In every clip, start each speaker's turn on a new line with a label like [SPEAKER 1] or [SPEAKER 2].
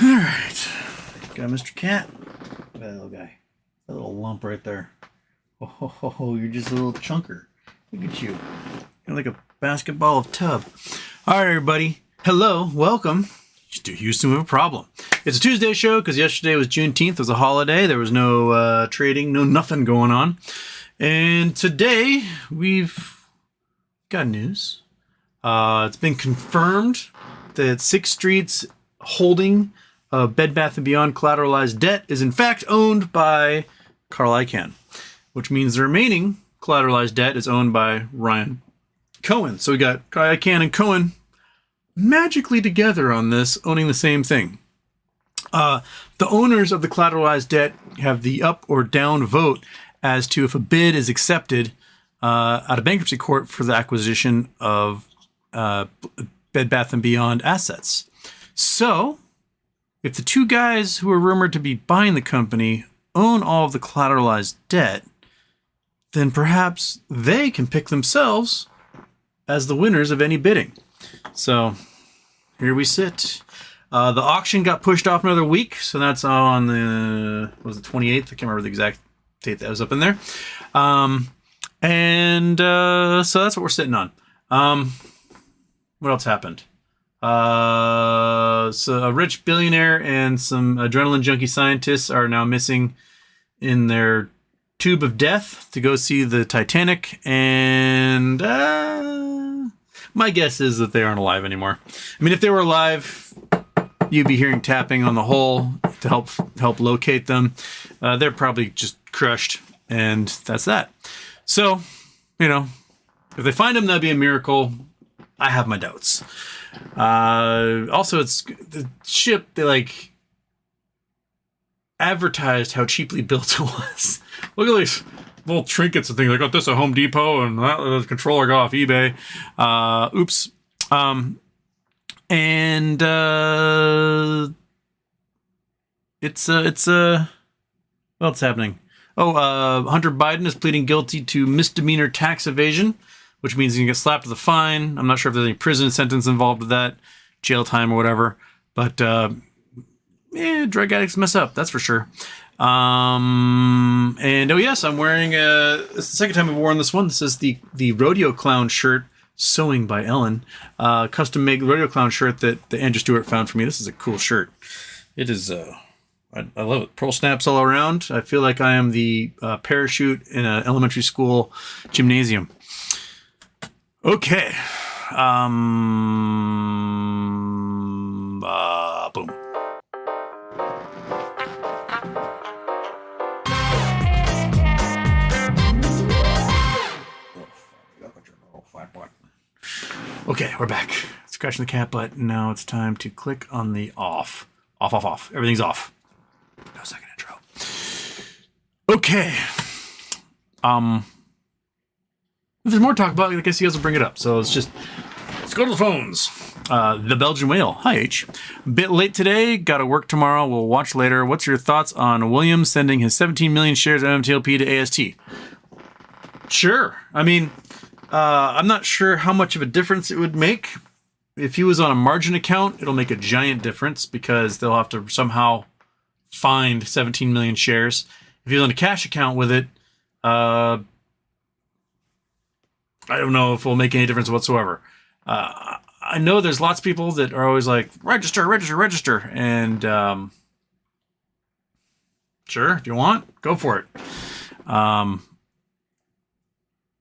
[SPEAKER 1] Alright. Got Mr. Cat. That little guy. That little lump right there. Oh, you're just a little chunker. Look at you. You're like a basketball of tub. Alright, everybody. Hello. Welcome to Houston with a Problem. It's a Tuesday show because yesterday was Juneteenth. It was a holiday. There was no trading, no nothing going on. And today we've got news. It's been confirmed that Sixth Street's holding of Bed Bath & Beyond collateralized debt is in fact owned by Carl Icahn, which means the remaining collateralized debt is owned by Ryan Cohen. So we got Icahn and Cohen magically together on this, owning the same thing. The owners of the collateralized debt have the up or down vote as to if a bid is accepted out of bankruptcy court for the acquisition of Bed Bath & Beyond assets. So, if the two guys who are rumored to be buying the company own all of the collateralized debt, then perhaps they can pick themselves as the winners of any bidding. So, here we sit. The auction got pushed off another week, so that's on the, what was it, 28th? I can't remember the exact date that was up in there. So that's what we're sitting on. What else happened? So a rich billionaire and some adrenaline junkie scientists are now missing in their tube of death to go see the Titanic. And my guess is that they aren't alive anymore. I mean, if they were alive, you'd be hearing tapping on the hull to help locate them. They're probably just crushed, and that's that. So, you know, if they find them, that'd be a miracle. I have my doubts. Also, it's the ship, they like advertised how cheaply built it was. Look at these little trinkets and things. I got this at Home Depot, and the controller got off eBay. Oops. What's happening? Hunter Biden is pleading guilty to misdemeanor tax evasion, which means he can get slapped with a fine. I'm not sure if there's any prison sentence involved with that, jail time or whatever. But, drug addicts mess up, that's for sure. And, oh yes, I'm wearing, it's the second time I've worn this one. This is the Rodeo Clown shirt, sewing by Ellen. Custom-made Rodeo Clown shirt that Andrew Stewart found for me. This is a cool shirt. It is, I love it. Pearl snaps all around. I feel like I am the parachute in an elementary school gymnasium. Okay. Boom. Okay, we're back. Scratching the cat butt. Now it's time to click on the off. Off. Everything's off. No second intro. Okay. If there's more to talk about, I guess you guys will bring it up. So let's go to the phones. The Belgian Whale. Hi, H. Bit late today. Got to work tomorrow. We'll watch later. What's your thoughts on Williams sending his 17 million shares of MTLP to AST? Sure. I mean, I'm not sure how much of a difference it would make. If he was on a margin account, it'll make a giant difference because they'll have to somehow find 17 million shares. If he's on a cash account with it, I don't know if it will make any difference whatsoever. I know there's lots of people that are always like, register. And sure, if you want, go for it.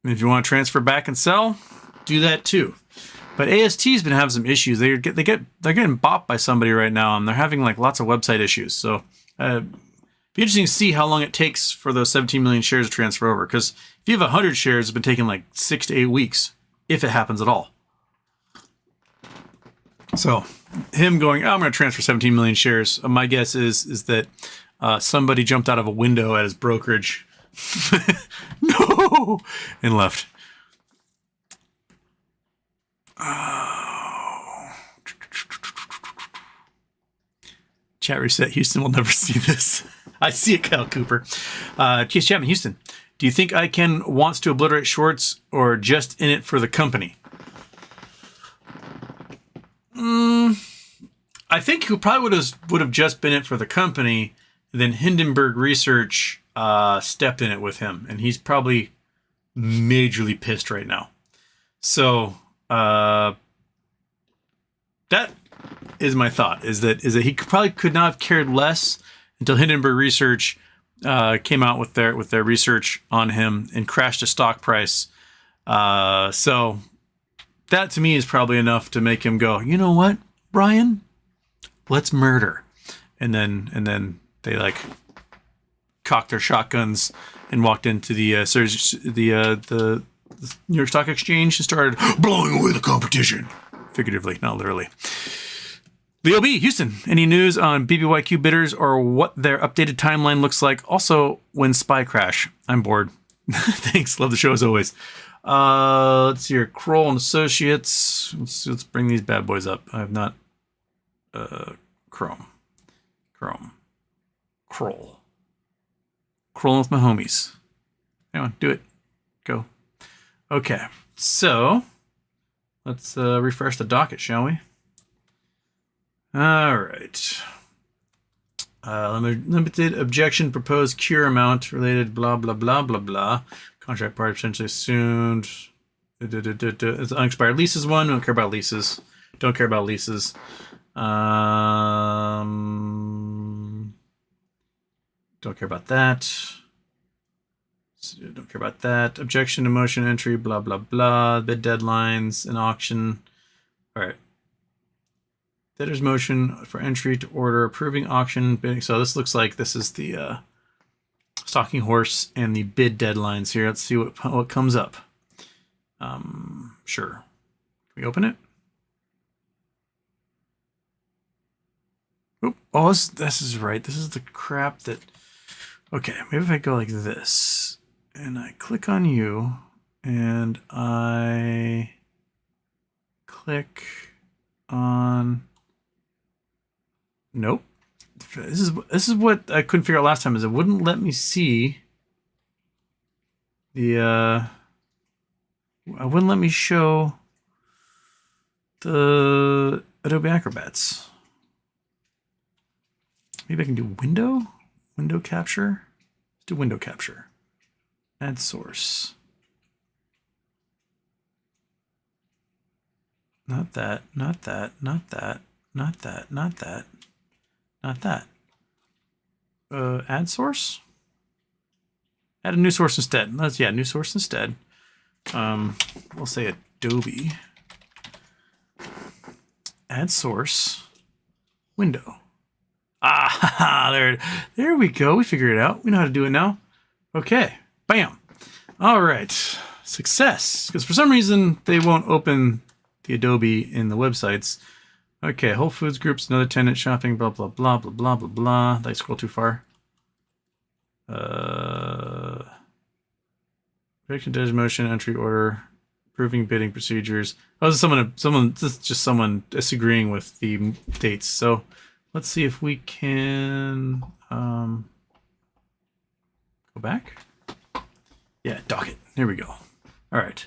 [SPEAKER 1] If you want to transfer back and sell, do that too. But AST's been having some issues. They're getting bopped by somebody right now, and they're having like lots of website issues. So be interesting to see how long it takes for those 17 million shares to transfer over. Because if you have 100 shares, it's been taking like 6 to 8 weeks, if it happens at all. So him going, I'm going to transfer 17 million shares. My guess is that somebody jumped out of a window at his brokerage. No, and left. Chat reset. Houston will never see this. I see it, Kyle Cooper. Keith Chapman, Houston. Do you think Icahn wants to obliterate Schwartz or just in it for the company? I think he probably would have just been it for the company. Then Hindenburg Research stepped in it with him, and he's probably majorly pissed right now. So that is my thought. Is that he probably could not have cared less until Hindenburg Research came out with their research on him and crashed the stock price. So that to me is probably enough to make him go, you know what, Brian, let's murder. And then they like cocked their shotguns and walked into the New York Stock Exchange and started blowing away the competition. Figuratively, not literally. Leo B, Houston, any news on BBYQ bidders or what their updated timeline looks like? Also, when SPY crash? I'm bored. Thanks. Love the show as always. Let's see here. Kroll and Associates. Let's bring these bad boys up. I have not. Chrome. Kroll. Krolling with my homies. Come on, do it. Go. Okay. So, let's refresh the docket, shall we? All right. Limited objection, proposed cure amount related, blah, blah, blah, blah, blah. Contract party potentially assumed. It's unexpired leases one. Don't care about leases. Don't care about leases. Don't care about that. Don't care about that. Objection to motion entry, blah, blah, blah. Bid deadlines, an auction. All right. Debtor's motion for entry to order, approving auction, bidding. So this looks like this is the stalking horse and the bid deadlines here. Let's see what comes up. Sure. Can we open it? Oop. Oh, this is right. This is the crap that... Okay, maybe if I go like this, and I click on you, and I click on... Nope. This is what I couldn't figure out last time, is it wouldn't let me see the I wouldn't let me show the Adobe Acrobats. Maybe I can do window capture. Let's do window capture. Add source. Not that, not that, not that, not that, not that. Not that. Add source? Add a new source instead. New source instead. We'll say Adobe. Add source. Window. Ah, there we go. We figured it out. We know how to do it now. Okay. Bam. All right. Success. Because for some reason, they won't open the Adobe in the websites. Okay, Whole Foods Group's another tenant, shopping, blah, blah, blah, blah, blah, blah, blah. Did I scroll too far? Prediction, debtor's motion, entry order, approving bidding procedures. Oh, this is just someone disagreeing with the dates. So let's see if we can go back. Yeah, docket. There we go. All right.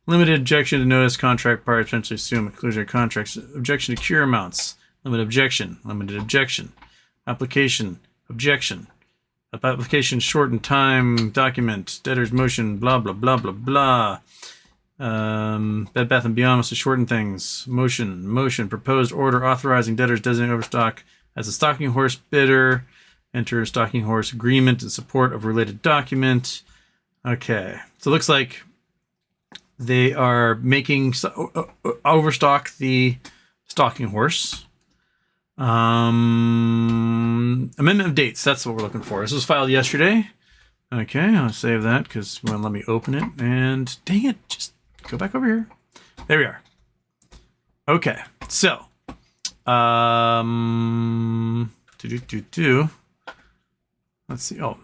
[SPEAKER 1] Limited objection to notice, contract party potentially assume exclusionary contracts. Objection to cure amounts. Limited objection. Limited objection. Application. Objection. Application shortened time. Document. Debtor's motion. Blah, blah, blah, blah, blah. Bed Bath & Beyond must have shortened things. Motion. Proposed order authorizing debtors designated overstock as a stalking horse bidder. Enter stalking horse agreement in support of related document. Okay. So it looks like they are making overstock the stalking horse. Amendment of dates. That's what we're looking for. This was filed yesterday. Okay, I'll save that because it won't let me open it. And dang it, just go back over here. There we are. Okay, so let's see. Oh,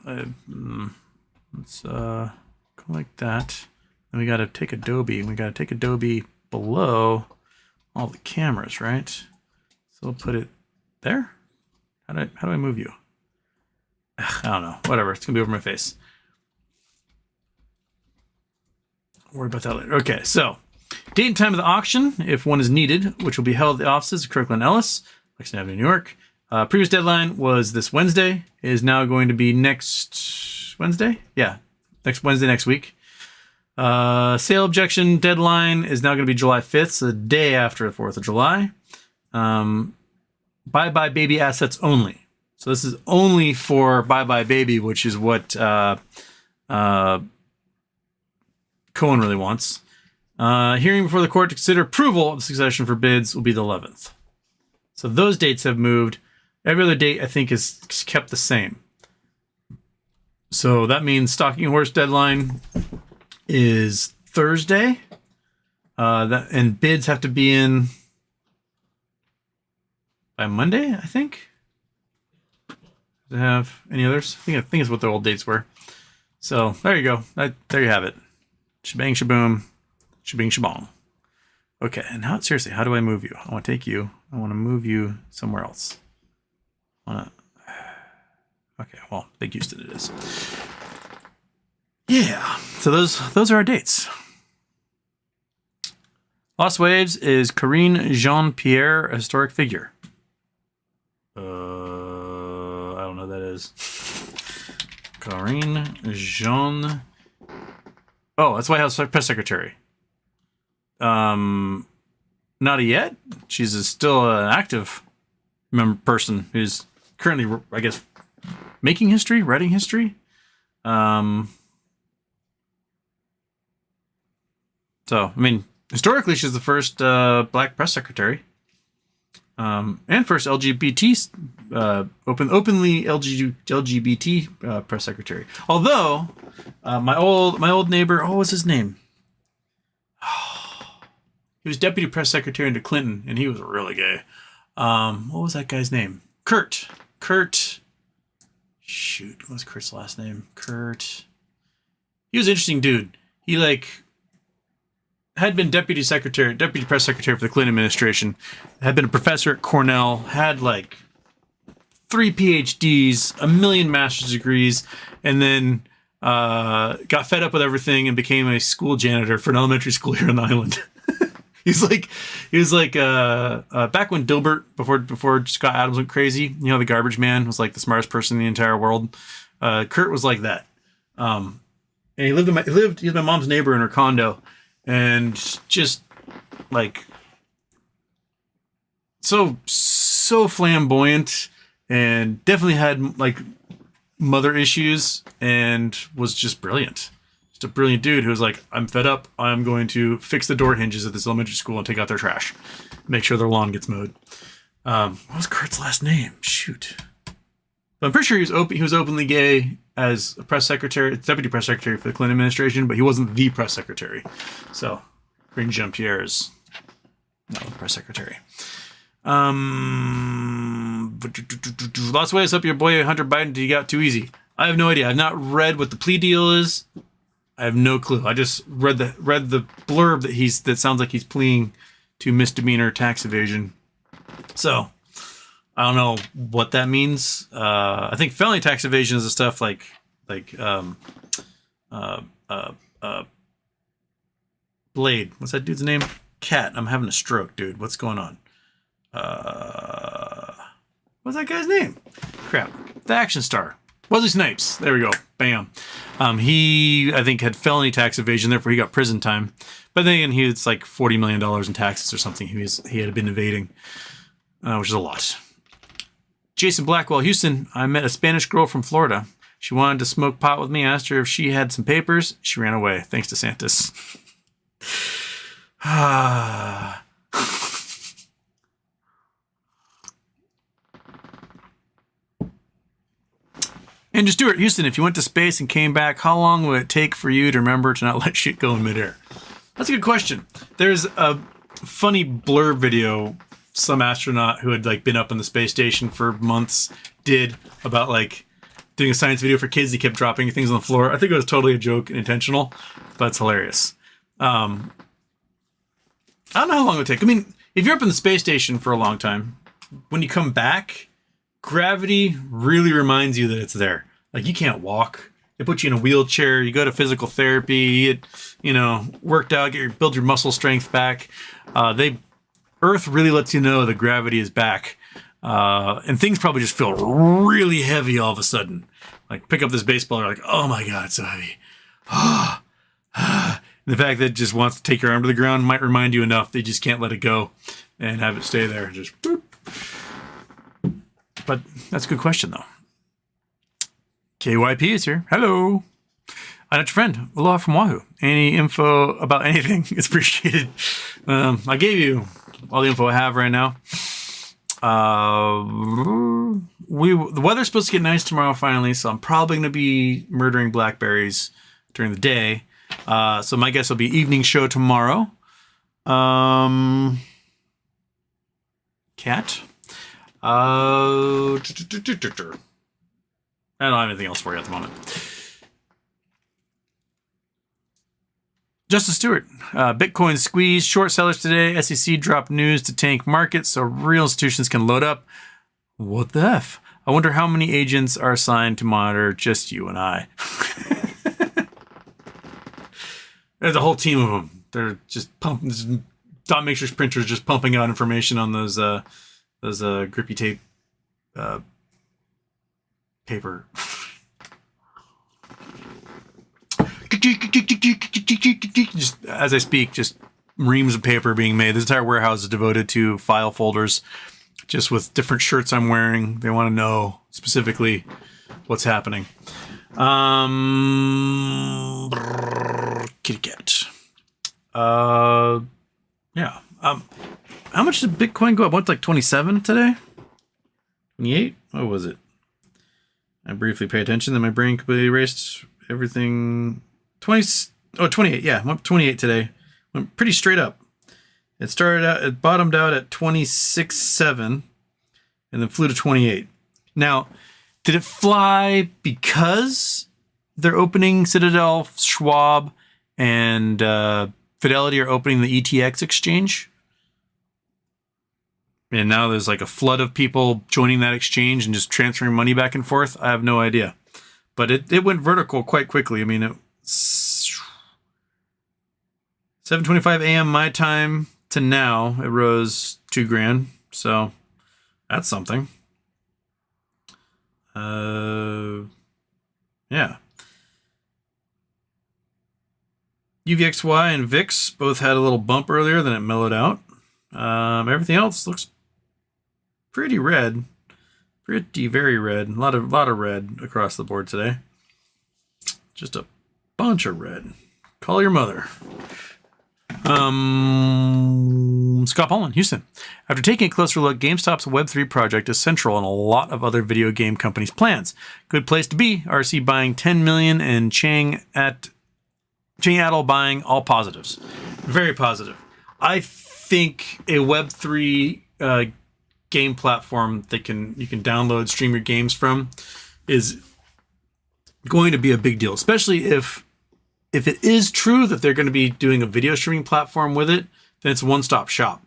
[SPEAKER 1] let's go like that. And we got to take Adobe. We got to take Adobe below all the cameras, right? So we'll put it there. How do I move you? Ugh, I don't know. Whatever. It's gonna be over my face. Don't worry about that later. Okay, so date and time of the auction, if one is needed, which will be held at the offices of Kirkland Ellis. Lexington Avenue, New York. Previous deadline was this Wednesday. It is now going to be next Wednesday. Yeah, next Wednesday next week. Sale objection deadline is now going to be July 5th, so the day after the 4th of July. Bye-bye baby assets only. So this is only for bye-bye baby, which is what Cohen really wants. Hearing before the court to consider approval of the succession for bids will be the 11th. So those dates have moved. Every other date, I think, is kept the same. So that means Stalking Horse deadline is Thursday. And bids have to be in by Monday, I think. Do they have any others? I think it's what the old dates were. So there you go. There you have it. Shebang, shaboom, shabing, shabong. Okay, and seriously, how do I move you? I want to take you. I want to move you somewhere else. Okay, well, Big Houston it is. Yeah, so those are our dates. Lost Waves is Karine Jean-Pierre, a historic figure. I don't know who that is. Karine Jean. Oh, that's White House press secretary. Not yet. She's still an active person who's currently, I guess, making history, writing history. So, I mean, historically, she's the first black press secretary, and first LGBT openly LGBT press secretary. Although my old neighbor, what was his name? He was deputy press secretary under Clinton, and he was really gay. What was that guy's name? Kurt. Shoot, what was Kurt's last name? Kurt. He was an interesting dude. He had been deputy press secretary for the Clinton administration, had been a professor at Cornell, had 3 PhDs, 1 million master's degrees, and then got fed up with everything and became a school janitor for an elementary school here on the island. He was like back when Dilbert, before Scott Adams went crazy, the garbage man was like the smartest person in the entire world. Kurt was like that. And he was my mom's neighbor in her condo, and just so flamboyant, and definitely had mother issues, and was just brilliant. Just a brilliant dude who was like, I'm fed up. I'm going to fix the door hinges at this elementary school and take out their trash. Make sure their lawn gets mowed. What was Kurt's last name? Shoot. But I'm pretty sure he was openly gay as a press secretary, deputy press secretary for the Clinton administration, but he wasn't the press secretary. So, Karine Jean-Pierre is not the press secretary. Lots of ways up your boy Hunter Biden. He got too easy. I have no idea. I've not read what the plea deal is. I have no clue. I just read the blurb that sounds like he's pleading to misdemeanor tax evasion. So I don't know what that means. I think felony tax evasion is the stuff like Blade. What's that dude's name? Cat. I'm having a stroke, dude. What's going on? What's that guy's name? Crap. The action star. Wesley Snipes. There we go. Bam. He, I think, had felony tax evasion, therefore he got prison time. But then again, he was like $40 million in taxes or something he had been evading, which is a lot. Jason Blackwell, Houston. I met a Spanish girl from Florida. She wanted to smoke pot with me. I asked her if she had some papers. She ran away. Thanks to Santis. Andrew Stewart, Houston, if you went to space and came back, how long would it take for you to remember to not let shit go in midair? That's a good question. There's a funny blur video some astronaut who had been up on the space station for months did about doing a science video for kids. He kept dropping things on the floor. I think it was totally a joke and intentional, but it's hilarious. I don't know how long it would take. I mean, if you're up in the space station for a long time, when you come back, gravity really reminds you that it's there. You can't walk. They put you in a wheelchair. You go to physical therapy. Worked out. Build your muscle strength back. Earth really lets you know that gravity is back. And things probably just feel really heavy all of a sudden. Like pick up this baseball, you're like, oh my God, it's so heavy. The fact that it just wants to take your arm to the ground might remind you enough they just can't let it go and have it stay there. Just boop. But that's a good question, though. KYP is here. Hello. I'm your friend. Aloha from Wahoo. Any info about anything is appreciated. I gave you all the info I have right now. The weather's supposed to get nice tomorrow finally, so I'm probably going to be murdering blackberries during the day. So my guess will be evening show tomorrow. Cat. I don't have anything else for you at the moment. Justice Stewart. Bitcoin squeezed. Short sellers today. SEC dropped news to tank markets so real institutions can load up. What the F? I wonder how many agents are assigned to monitor just you and I. There's a whole team of them. They're just pumping. Dot matrix printers just pumping out information on those grippy tape paper. Just as I speak, just reams of paper being made. This entire warehouse is devoted to file folders, just with different shirts I'm wearing. They want to know specifically what's happening. Kitty cat. Yeah. How much did Bitcoin go up? What's like 27 today? 28? What was it? I briefly pay attention, then my brain completely erased everything. 28. Yeah, went up 28 today. Went pretty straight up. It bottomed out at 26.7 and then flew to 28. Now, did it fly because they're opening Citadel, Schwab, and Fidelity are opening the ETX exchange? And now there's like a flood of people joining that exchange and just transferring money back and forth. I have no idea. But it went vertical quite quickly. I mean, 7:25 a.m. my time to now, it rose $2,000. So that's something. Yeah. UVXY and VIX both had a little bump earlier, then it mellowed out. Everything else looks pretty red. Pretty very red. A lot of red across the board today. Just a bunch of red. Call your mother. Scott Poland, Houston. After taking a closer look, GameStop's Web3 project is central in a lot of other video game companies' plans. Good place to be. RC buying 10 million and Chang Adel buying all positives. Very positive. I think a Web3 game platform that you can download, stream your games from is going to be a big deal, especially if it is true that they're going to be doing a video streaming platform with it, then it's a one-stop shop.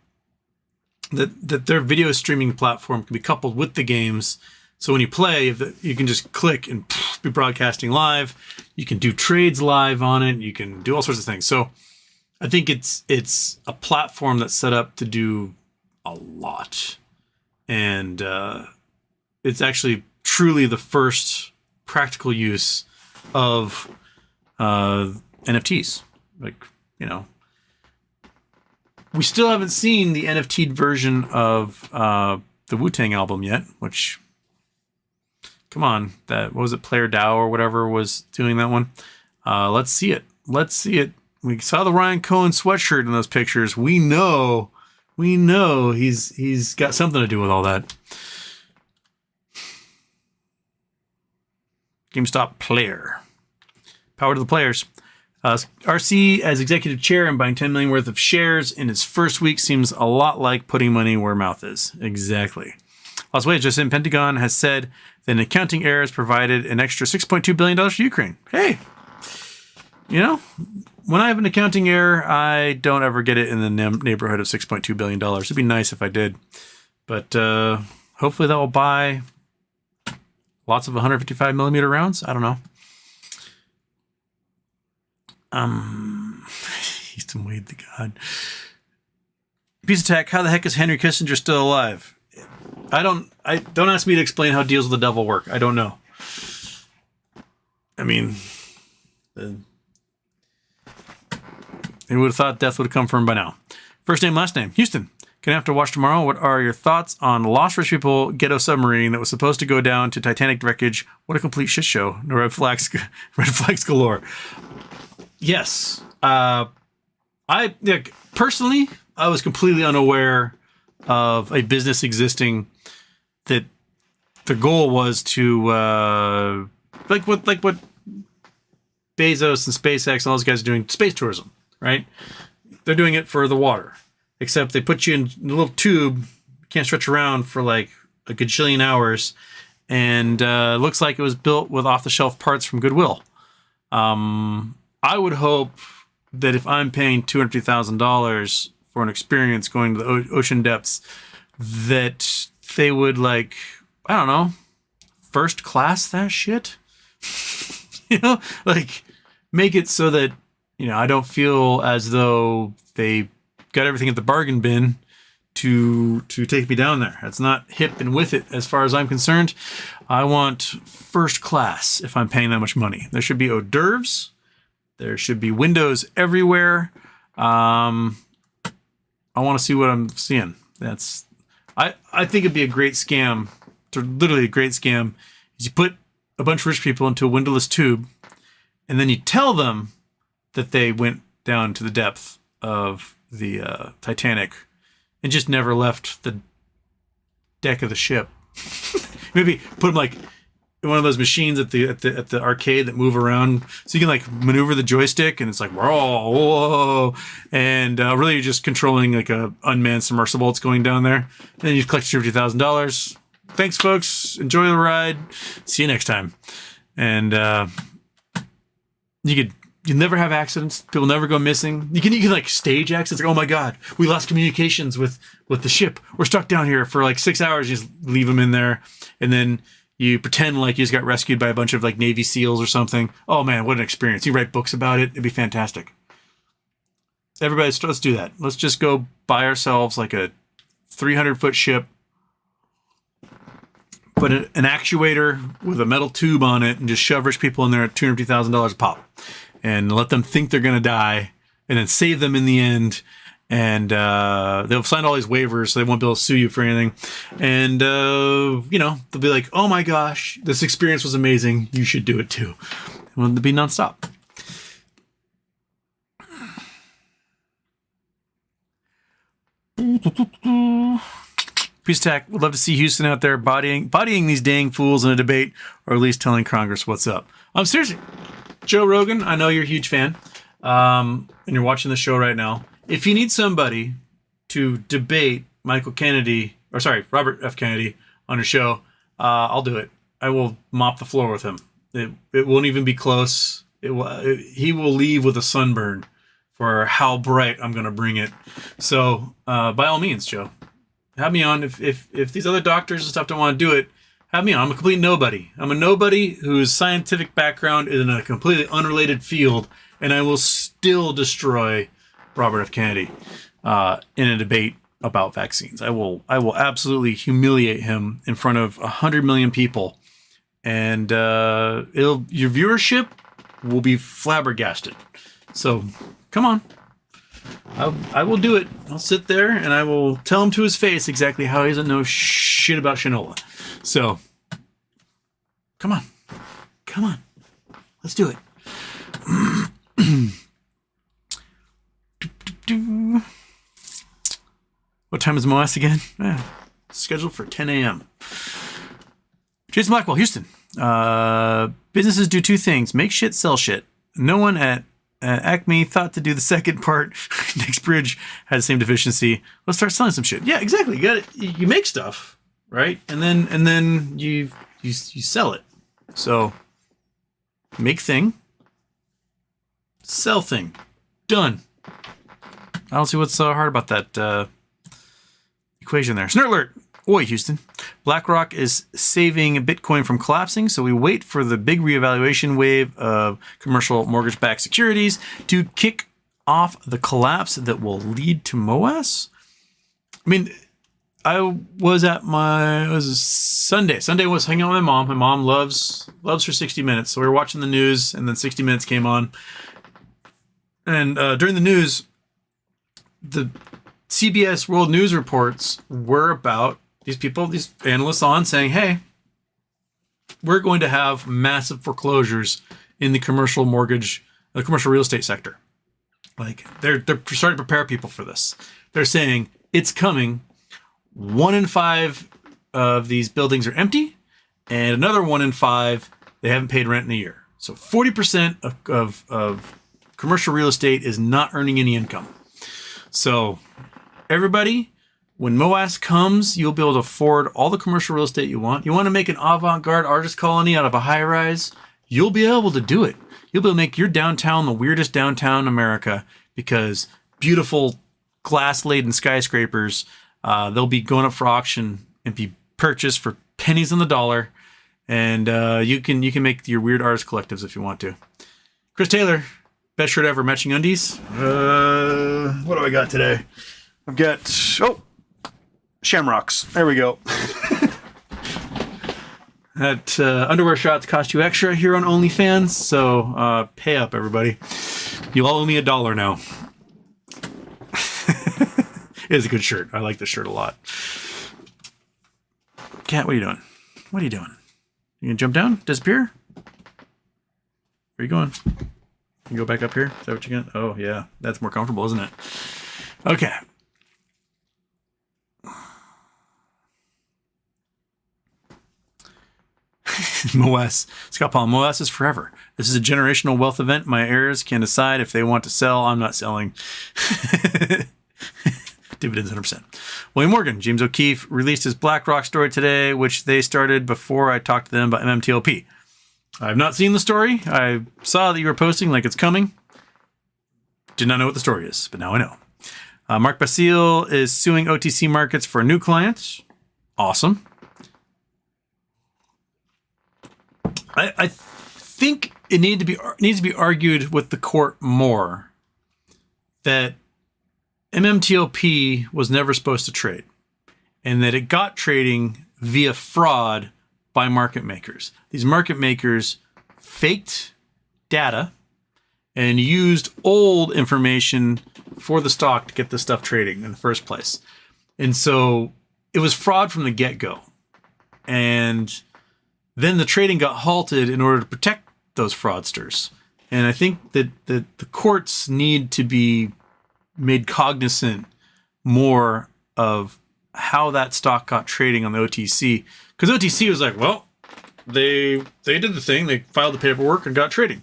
[SPEAKER 1] That their video streaming platform can be coupled with the games. So when you play, you can just click and be broadcasting live. You can do trades live on it. You can do all sorts of things. So I think it's a platform that's set up to do a lot. And it's actually truly the first practical use of NFTs. Like, we still haven't seen the NFT version of the Wu-Tang album yet, which, come on, what was it, Player DAO or whatever was doing that one. Let's see it. We saw the Ryan Cohen sweatshirt in those pictures. We know he's got something to do with all that. GameStop player. Power to the players. RC as executive chair and buying 10 million worth of shares in his first week seems a lot like putting money where mouth is. Exactly. Las Vegas, just in Pentagon has said that an accounting error has provided an extra $6.2 billion for Ukraine. Hey, when I have an accounting error, I don't ever get it in the neighborhood of $6.2 billion. It'd be nice if I did. But hopefully that will buy lots of 155 millimeter rounds. I don't know. Houston Wade the God. Piece of tech. How the heck is Henry Kissinger still alive? don't ask me to explain how deals with the devil work. I don't know. I mean, they would have thought death would have come for him by now. First name, last name, Houston. Gonna have to watch tomorrow. What are your thoughts on Lost Rich People Ghetto Submarine that was supposed to go down to Titanic wreckage? What a complete shit show. No red flags, red flags galore. Yes. Personally, I was completely unaware of a business existing that the goal was to like what Bezos and SpaceX and all those guys are doing, space tourism, right? They're doing it for the water. Except they put you in a little tube, can't stretch around for like a gajillion hours, and looks like it was built with off-the-shelf parts from Goodwill. I would hope that if I'm paying $250,000 for an experience going to the ocean depths, that they would, like, I don't know, first class that shit. You know, like, make it so that, you know, I don't feel as though they got everything at the bargain bin to take me down there. That's not hip and with it as far as I'm concerned. I want first class if I'm paying that much money. There should be hors d'oeuvres. There should be windows everywhere. I want to see what I'm seeing. I think it'd be a great scam, literally a great scam, is you put a bunch of rich people into a windowless tube and then you tell them that they went down to the depth of the Titanic and just never left the deck of the ship. Maybe put them like in one of those machines at the arcade that move around, so you can like maneuver the joystick, and it's like whoa, and really you're just controlling like a unmanned submersible that's going down there. And then you collect $50,000. Thanks, folks. Enjoy the ride. See you next time. And you never have accidents. People never go missing. You can like stage accidents. Like, oh my God, we lost communications with the ship. We're stuck down here for like 6 hours. You just leave them in there. And then you pretend like you just got rescued by a bunch of like Navy SEALs or something. Oh man, what an experience. You write books about it. It'd be fantastic. Everybody, let's do that. Let's just go buy ourselves like a 300-foot ship. Put an actuator with a metal tube on it and just shove rich people in there at $250,000 a pop. And let them think they're going to die, and then save them in the end. And they'll sign all these waivers, so they won't be able to sue you for anything. And, you know, they'll be like, oh my gosh, this experience was amazing. You should do it too. And it'll be nonstop. Peace Tack. Would love to see Houston out there bodying these dang fools in a debate, or at least telling Congress what's up. I'm seriously. Joe Rogan, I know you're a huge fan, and you're watching the show right now. If you need somebody to debate Robert F. Kennedy on your show, I'll do it. I will mop the floor with him. It won't even be close. He will leave with a sunburn for how bright I'm going to bring it. So, by all means, Joe, have me on. If these other doctors and stuff don't want to do it, have me on. I'm a complete nobody. I'm a nobody whose scientific background is in a completely unrelated field, and I will still destroy Robert F. Kennedy in a debate about vaccines. I will absolutely humiliate him in front of 100 million people, and your viewership will be flabbergasted. So come on. I will do it. I'll sit there and I will tell him to his face exactly how he doesn't know shit about Shinola. So, come on. Let's do it. What time is Moas again? Scheduled for 10 a.m. Jason Blackwell, Houston. Businesses do two things: make shit, sell shit. No one at Acme thought to do the second part. Next Bridge had the same deficiency. Let's start selling some shit. Yeah, exactly. You got it. You make stuff, right? And then you sell it. So make thing, sell thing. Done. I don't see what's so hard about that equation there. Snort alert. Oi, Houston. BlackRock is saving Bitcoin from collapsing, so we wait for the big reevaluation wave of commercial mortgage-backed securities to kick off the collapse that will lead to MOAS. I mean, was at it was Sunday. Sunday was hanging out with my mom. My mom loves her 60 Minutes. So we were watching the news, and then 60 Minutes came on. And during the news, the CBS World News reports were about these analysts on saying, hey, we're going to have massive foreclosures in the commercial real estate sector. Like they're starting to prepare people for this. They're saying it's coming. 1 in 5 of these buildings are empty, and another 1 in 5 they haven't paid rent in a year. So 40% of commercial real estate is not earning any income. So everybody, when MOAS comes, you'll be able to afford all the commercial real estate you want. You want to make an avant-garde artist colony out of a high-rise? You'll be able to do it. You'll be able to make your downtown the weirdest downtown in America, because beautiful glass-laden skyscrapers, they'll be going up for auction and be purchased for pennies on the dollar. And you can make your weird artist collectives if you want to. Chris Taylor, best shirt ever, matching undies. What do I got today? I've got, shamrocks. There we go. That underwear shots cost you extra here on OnlyFans, so pay up, everybody. You all owe me $1 now. It is a good shirt. I like this shirt a lot. Cat, what are you doing? What are you doing? You gonna jump down? Disappear? Where are you going? You go back up here? Is that what you got? Oh, yeah. That's more comfortable, isn't it? Okay. MOAS. Scott Paul, MOAS is forever. This is a generational wealth event. My heirs can decide if they want to sell. I'm not selling. Dividends 100%. William Morgan. James O'Keefe released his BlackRock story today, which they started before I talked to them about MMTLP. I've not seen the story. I saw that you were posting like it's coming. Did not know what the story is, but now I know. Mark Basile is suing OTC Markets for a new client. Awesome. I think it needs to be argued with the court more that MMTLP was never supposed to trade, and that it got trading via fraud by market makers. These market makers faked data and used old information for the stock to get the stuff trading in the first place. And so it was fraud from the get-go. And then the trading got halted in order to protect those fraudsters. And I think that the courts need to be made cognizant more of how that stock got trading on the OTC. Because OTC was like, well, they did the thing. They filed the paperwork and got trading.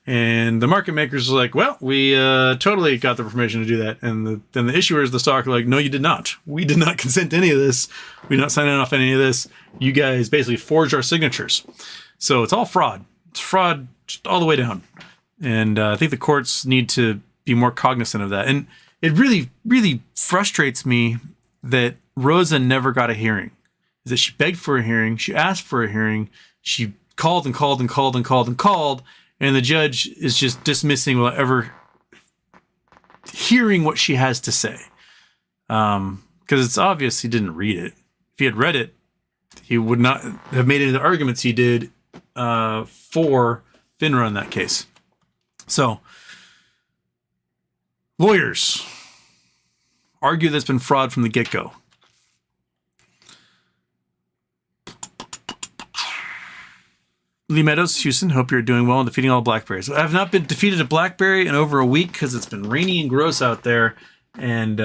[SPEAKER 1] And the market makers were like, well, we totally got the permission to do that. And then the issuers of the stock are like, no, you did not. We did not consent to any of this. We're not signing off on any of this. You guys basically forged our signatures. So it's all fraud. It's fraud just all the way down. And I think the courts need to be more cognizant of that. And it really, really frustrates me that Rosa never got a hearing. Is that she begged for a hearing. She asked for a hearing. She called and called and called and called and called. And the judge is just dismissing without ever hearing what she has to say. Because it's obvious he didn't read it. If he had read it, he would not have made any of the arguments he did for FINRA in that case. So, lawyers argue there's been fraud from the get-go. Lee Meadows, Houston, hope you're doing well and defeating all blackberries. I have not been defeated a blackberry in over a week because it's been rainy and gross out there. And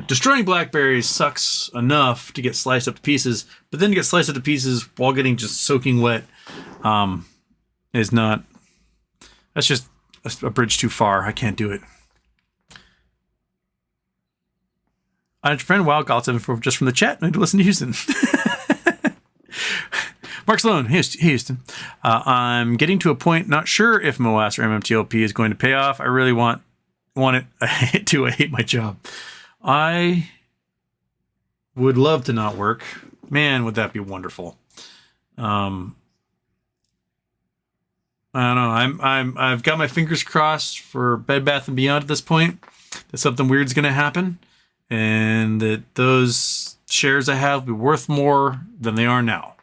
[SPEAKER 1] destroying blackberries sucks enough to get sliced up to pieces. But then to get sliced up to pieces while getting just soaking wet is not... That's just a bridge too far. I can't do it. I'm friend, wow, God7 just from the chat. I need to listen to Houston. Mark Sloan, hey Houston. I'm getting to a point, not sure if MOAS or MMTLP is going to pay off. I really want it to. I hate my job. I would love to not work. Man, would that be wonderful. I don't know. I've got my fingers crossed for Bed Bath & Beyond at this point. That something weird's going to happen. And that those shares I have will be worth more than they are now.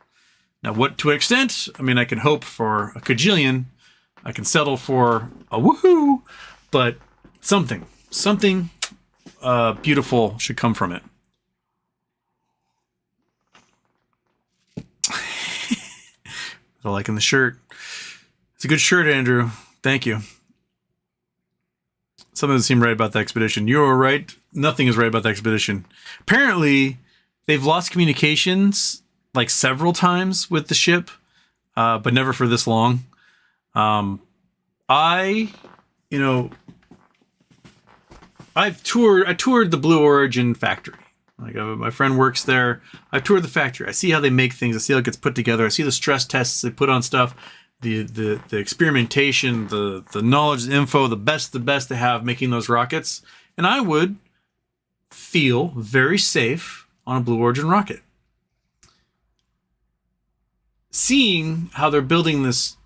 [SPEAKER 1] Now, what to what extent? I mean, I can hope for a cajillion. I can settle for a woohoo, but something beautiful should come from it. I liking the shirt. It's a good shirt, Andrew. Thank you. Something doesn't seem right about the expedition. You're right. Nothing is right about the expedition. Apparently, they've lost communications like several times with the ship, but never for this long. I toured the Blue Origin factory. Like my friend works there. I've toured the factory. I see how they make things. I see how it gets put together. I see the stress tests they put on stuff, the experimentation, the knowledge, the info, the best they have making those rockets. And I would feel very safe on a Blue Origin rocket. Seeing how they're building this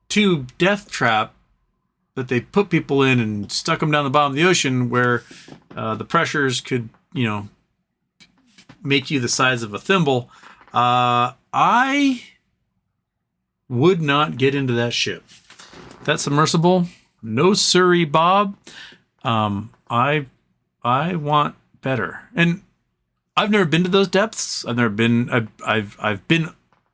[SPEAKER 1] tube death trap that they put people in and stuck them down the bottom of the ocean where the pressures could, make you the size of a thimble. I would not get into that ship. That submersible, no siree, Bob. I want better. And I've never been to those depths. I've been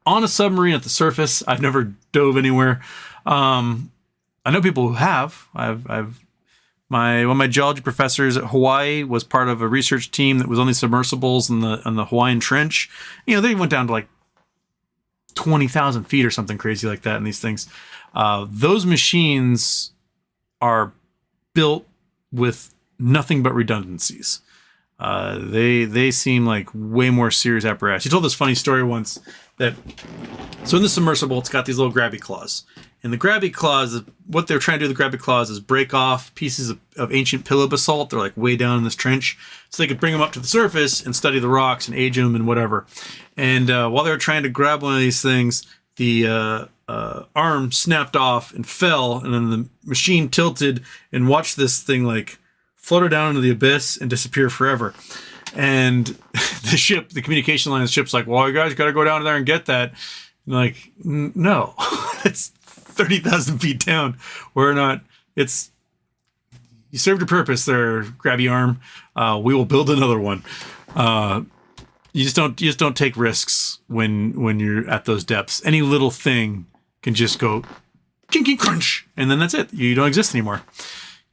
[SPEAKER 1] on a submarine at the surface. I've never dove anywhere. I know people who have. One of my geology professors at Hawaii was part of a research team that was on these submersibles in the Hawaiian Trench. They went down to like 20,000 feet or something crazy like that in these things. Those machines are built with nothing but redundancies. They seem like way more serious apparatus. He told this funny story once that, so in the submersible, it's got these little grabby claws. And the grabby claws, what they're trying to do with the grabby claws is break off pieces of ancient pillow basalt. They're like way down in this trench. So they could bring them up to the surface and study the rocks and age them and whatever. And while they were trying to grab one of these things, the arm snapped off and fell. And then the machine tilted and watched this thing like flutter down into the abyss and disappear forever. And the communication line of the ship's like, well, you guys got to go down there and get that. And like, no, it's 30,000 feet down. We're not, you served your purpose there, grabby arm. We will build another one. You just don't take risks when you're at those depths. Any little thing can just go kinky crunch. And then that's it. You don't exist anymore.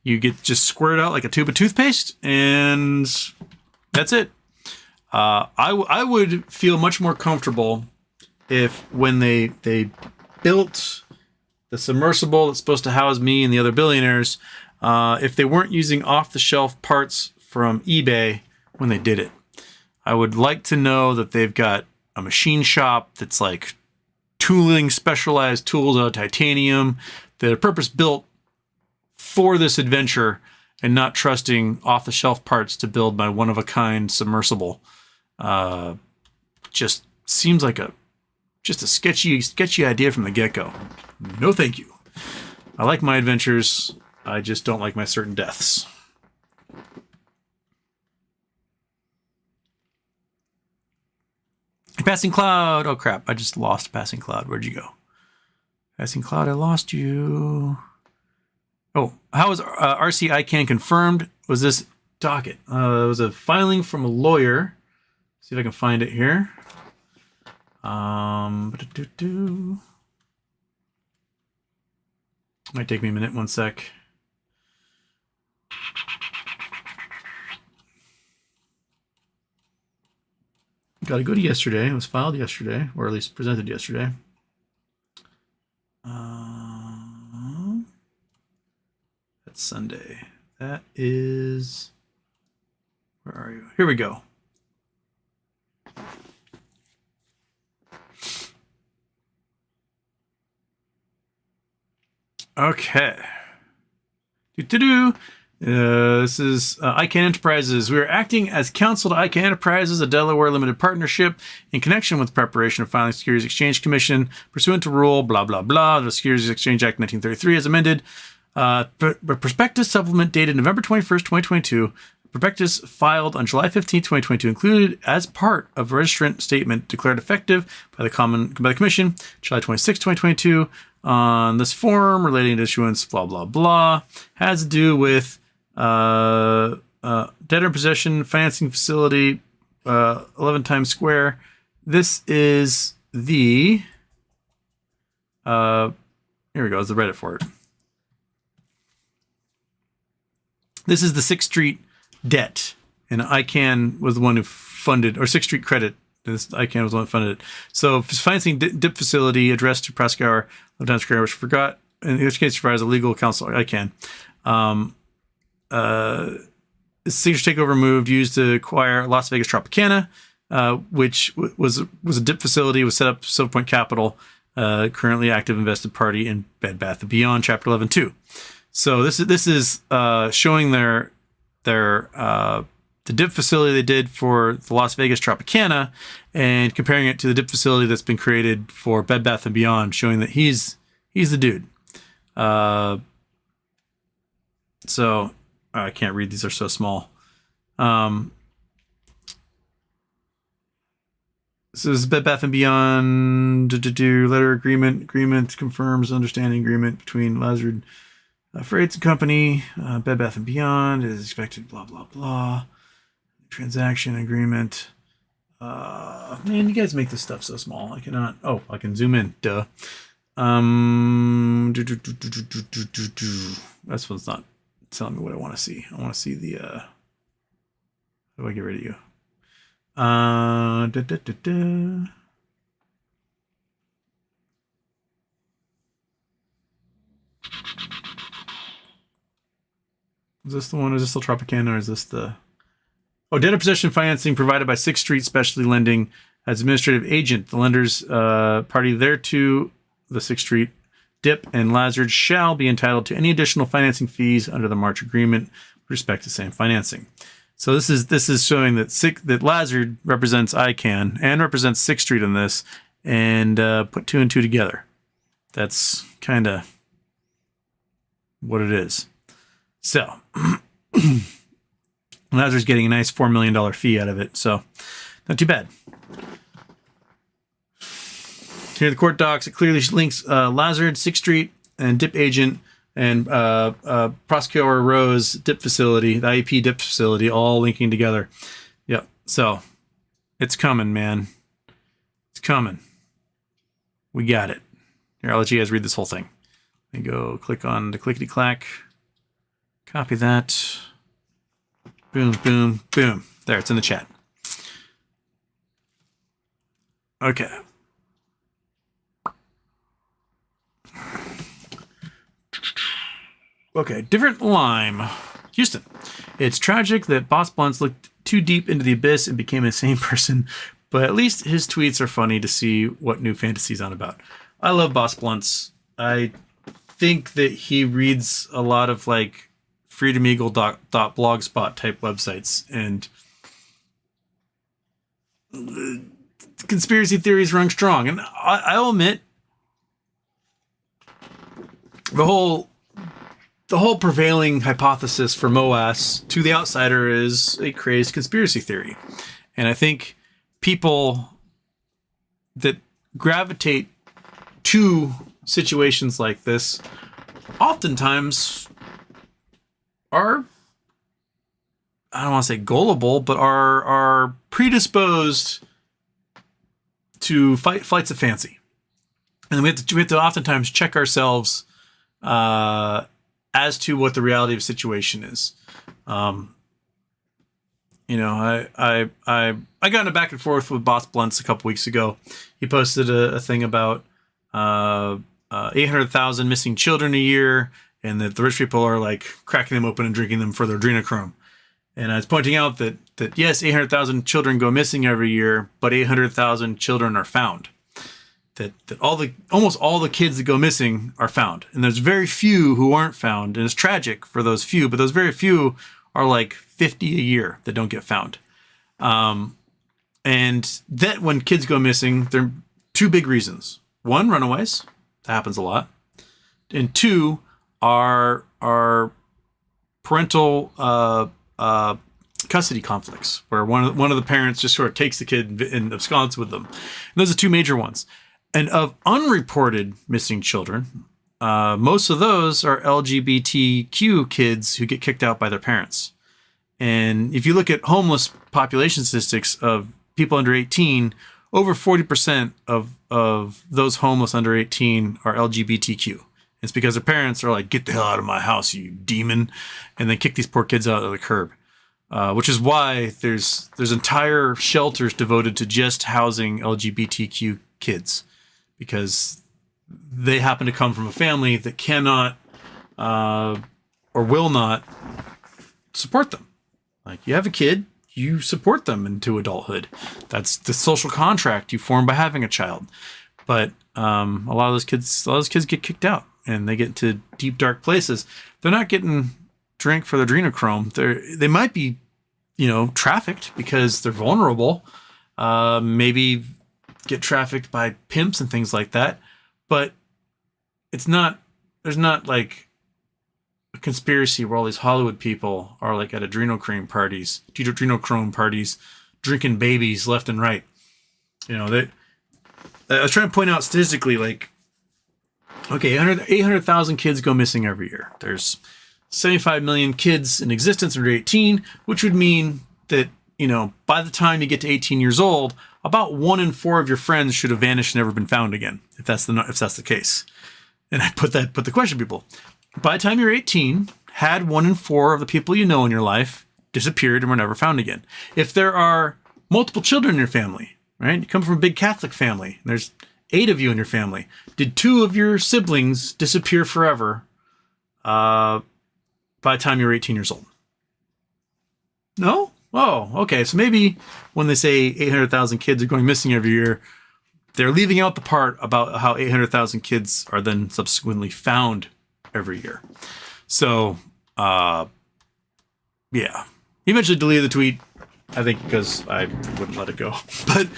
[SPEAKER 1] You get just squirted out like a tube of toothpaste and that's it. I would feel much more comfortable if when they built the submersible that's supposed to house me and the other billionaires, if they weren't using off-the-shelf parts from eBay when they did it. I would like to know that they've got a machine shop that's like tooling specialized tools out of titanium that are purpose-built for this adventure and not trusting off-the-shelf parts to build my one-of-a-kind submersible. Just seems like a sketchy idea from the get-go. No thank you. I like my adventures. I just don't like my certain deaths. Passing Cloud. Oh, crap. I just lost Passing Cloud. Where'd you go? Passing Cloud, I lost you. Oh, how was RC Icahn confirmed? Was this docket? It was a filing from a lawyer. See if I can find it here. Might take me a minute, one sec. Got to go to yesterday. It was filed yesterday, or at least presented yesterday. That's Sunday. That is... Where are you? Here we go. Okay. This is Icahn Enterprises. We are acting as counsel to Icahn Enterprises, a Delaware limited partnership, in connection with preparation of filing Securities Exchange Commission, pursuant to rule blah blah blah, the Securities Exchange Act 1933 as amended. Prospectus supplement dated November 21st, 2022, prospectus filed on July 15, 2022, included as part of registrant statement declared effective by the Commission, July 26, 2022, on this form relating to issuance, blah, blah, blah, has to do with debtor possession financing facility, 11 Times Square. This is the, here we go, it's the Reddit for it. This is the Sixth Street debt, and Icahn was the one who funded, or Sixth Street credit. Icahn was the one who funded it. So financing DIP facility addressed to Prescour, Times Square, which forgot, in which case provides a legal counsel, Icahn. Signature takeover moved used to acquire Las Vegas Tropicana, which was a DIP facility, was set up Silver Point Capital, currently active invested party in Bed Bath & Beyond, Chapter 11-2. So this is showing the DIP facility they did for the Las Vegas Tropicana and comparing it to the DIP facility that's been created for Bed Bath & Beyond, showing that he's the dude. So I can't read, these are so small. So this is Bed Bath & Beyond letter agreement confirms understanding agreement between Lazard Freights and Company, Bed Bath & Beyond is expected, blah, blah, blah. Transaction agreement. Man, you guys make this stuff so small. I cannot. Oh, I can zoom in. Duh. This one's not telling me what I want to see. I want to see the, how do I get rid of you? Is this the one? Is this still Tropicana, or is this the... Oh, debtor possession financing provided by Sixth Street Specialty Lending as administrative agent. The lender's party thereto, the Sixth Street DIP and Lazard, shall be entitled to any additional financing fees under the March agreement with respect to same financing. So this is showing that Lazard represents Icahn and represents Sixth Street in this, and put two and two together. That's kind of what it is. So Lazard's getting a nice $4 million fee out of it, so not too bad. Here are the court docs. It clearly links Lazard, Sixth Street, and DIP agent, and Prosecutor Rose DIP facility, the IEP DIP facility, all linking together. Yep. So it's coming, man. It's coming. We got it. Here, I'll let you guys read this whole thing. Let me go click on the clickety-clack. Copy that. Boom, boom, boom. There, it's in the chat. Okay. Okay, different lime. Houston. It's tragic that Boss Blunts looked too deep into the abyss and became a sane person, but at least his tweets are funny to see what new fantasy's on about. I love Boss Blunts. I think that he reads a lot of like freedomeagle.blogspot type websites, and conspiracy theories run strong. And I'll admit, the whole prevailing hypothesis for MOAS to the outsider is a crazed conspiracy theory. And I think people that gravitate to situations like this oftentimes are, I don't want to say gullible, but are predisposed to flights of fancy. And we have to oftentimes check ourselves as to what the reality of the situation is. I got in a back and forth with Boss Blunts a couple weeks ago. He posted a thing about 800,000 missing children a year, and that the rich people are like cracking them open and drinking them for their adrenochrome. And I was pointing out that yes, 800,000 children go missing every year, but 800,000 children are found. That almost all the kids that go missing are found. And there's very few who aren't found. And it's tragic for those few, but those very few are like 50 a year that don't get found. And that when kids go missing, there are two big reasons. One, runaways. That happens a lot. And two, are parental custody conflicts where one of the parents just sort of takes the kid and absconds with them. And those are two major ones. And of unreported missing children, most of those are LGBTQ kids who get kicked out by their parents. And if you look at homeless population statistics of people under 18, over 40% of those homeless under 18 are LGBTQ. It's because their parents are like, get the hell out of my house, you demon, and then kick these poor kids out of the curb. Which is why there's entire shelters devoted to just housing LGBTQ kids, because they happen to come from a family that cannot or will not support them. Like, you have a kid, you support them into adulthood. That's the social contract you form by having a child. But a lot of those kids get kicked out, and they get into deep, dark places. They're not getting drink for the adrenochrome. They might be, trafficked because they're vulnerable. Maybe get trafficked by pimps and things like that. But there's not like a conspiracy where all these Hollywood people are like at adrenochrome parties, drinking babies left and right. I was trying to point out statistically, like, okay, 800,000 kids go missing every year. There's 75 million kids in existence under 18, which would mean that, by the time you get to 18 years old, about 1 in 4 of your friends should have vanished and never been found again, if that's the case. And I put the question to people. By the time you're 18, had 1 in 4 of the people you know in your life disappeared and were never found again. If there are multiple children in your family, right? You come from a big Catholic family, and there's 8 of you in your family. Did 2 of your siblings disappear forever by the time you're 18 years old? No? Oh, okay. So maybe when they say 800,000 kids are going missing every year, they're leaving out the part about how 800,000 kids are then subsequently found every year. So, yeah. He eventually deleted the tweet, I think, because I wouldn't let it go. But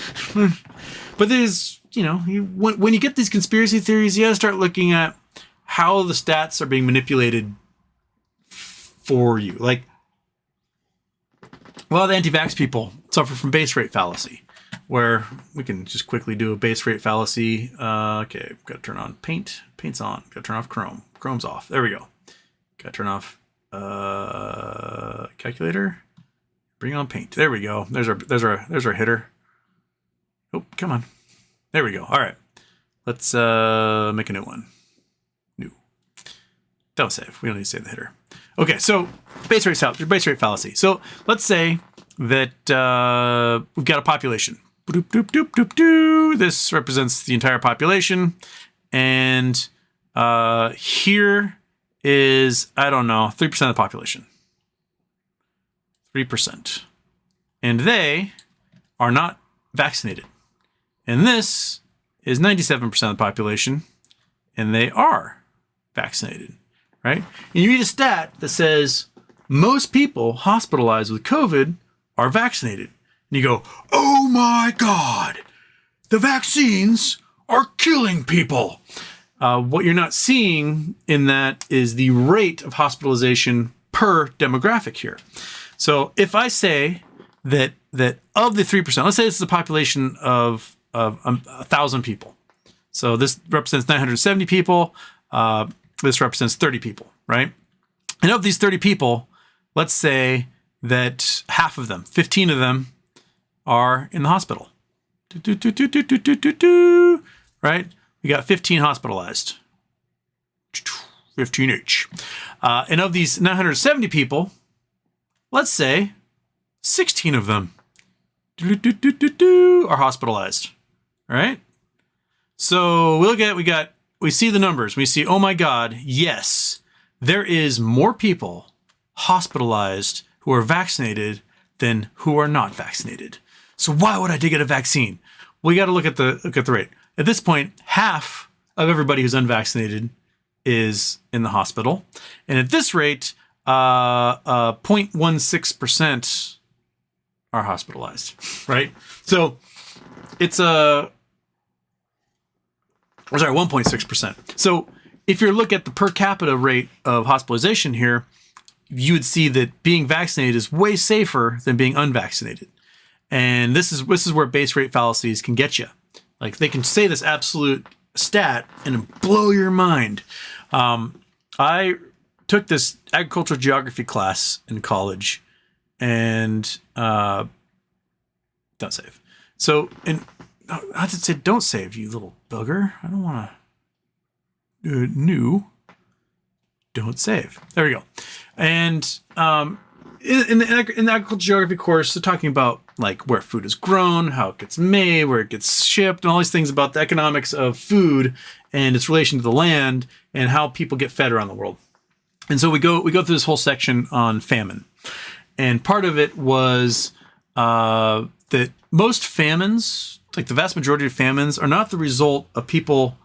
[SPEAKER 1] there's, when you get these conspiracy theories, you got to start looking at how the stats are being manipulated for you. Like, a lot of the anti-vax people suffer from base rate fallacy, where we can just quickly do a base rate fallacy. Okay, got to turn on paint. Paint's on. Got to turn off Chrome. Chrome's off. There we go. Got to turn off calculator. Bring on paint. There we go. There's our hitter. Oh, come on. There we go. All right. Let's make a new one. New. Don't save. We don't need to save the hitter. Okay, so base rate fallacy. So let's say that we've got a population. This represents the entire population. And here is, 3% of the population. 3%. And they are not vaccinated. And this is 97% of the population, and they are vaccinated, right? And you read a stat that says most people hospitalized with COVID are vaccinated. And you go, oh my God, the vaccines are killing people. What you're not seeing in that is the rate of hospitalization per demographic here. So if I say that of the 3%, let's say this is a population of 1,000 people. So this represents 970 people. This represents 30 people, right? And of these 30 people, let's say that half of them, 15 of them, are in the hospital. Right? We got 15 hospitalized. 15 each. And of these 970 people, let's say 16 of them are hospitalized. Right? So we look at, we see the numbers. We see, oh my God, yes, there is more people hospitalized who are vaccinated than who are not vaccinated. So why would I get a vaccine? We got to look at the rate. At this point, half of everybody who's unvaccinated is in the hospital. And at this rate, 0.16% are hospitalized, right? So it's 1.6%. So if you look at the per capita rate of hospitalization here, you would see that being vaccinated is way safer than being unvaccinated. And this is where base rate fallacies can get you. Like, they can say this absolute stat and blow your mind. I took this agricultural geography class in college, and don't save. So, and I had to say, don't save, you little bugger. I don't want to. New. Don't save. There we go. And in the agricultural geography course, they're talking about like where food is grown, how it gets made, where it gets shipped, and all these things about the economics of food and its relation to the land and how people get fed around the world. And so we go through this whole section on famine. And part of it was that most famines, like the vast majority of famines, are not the result of people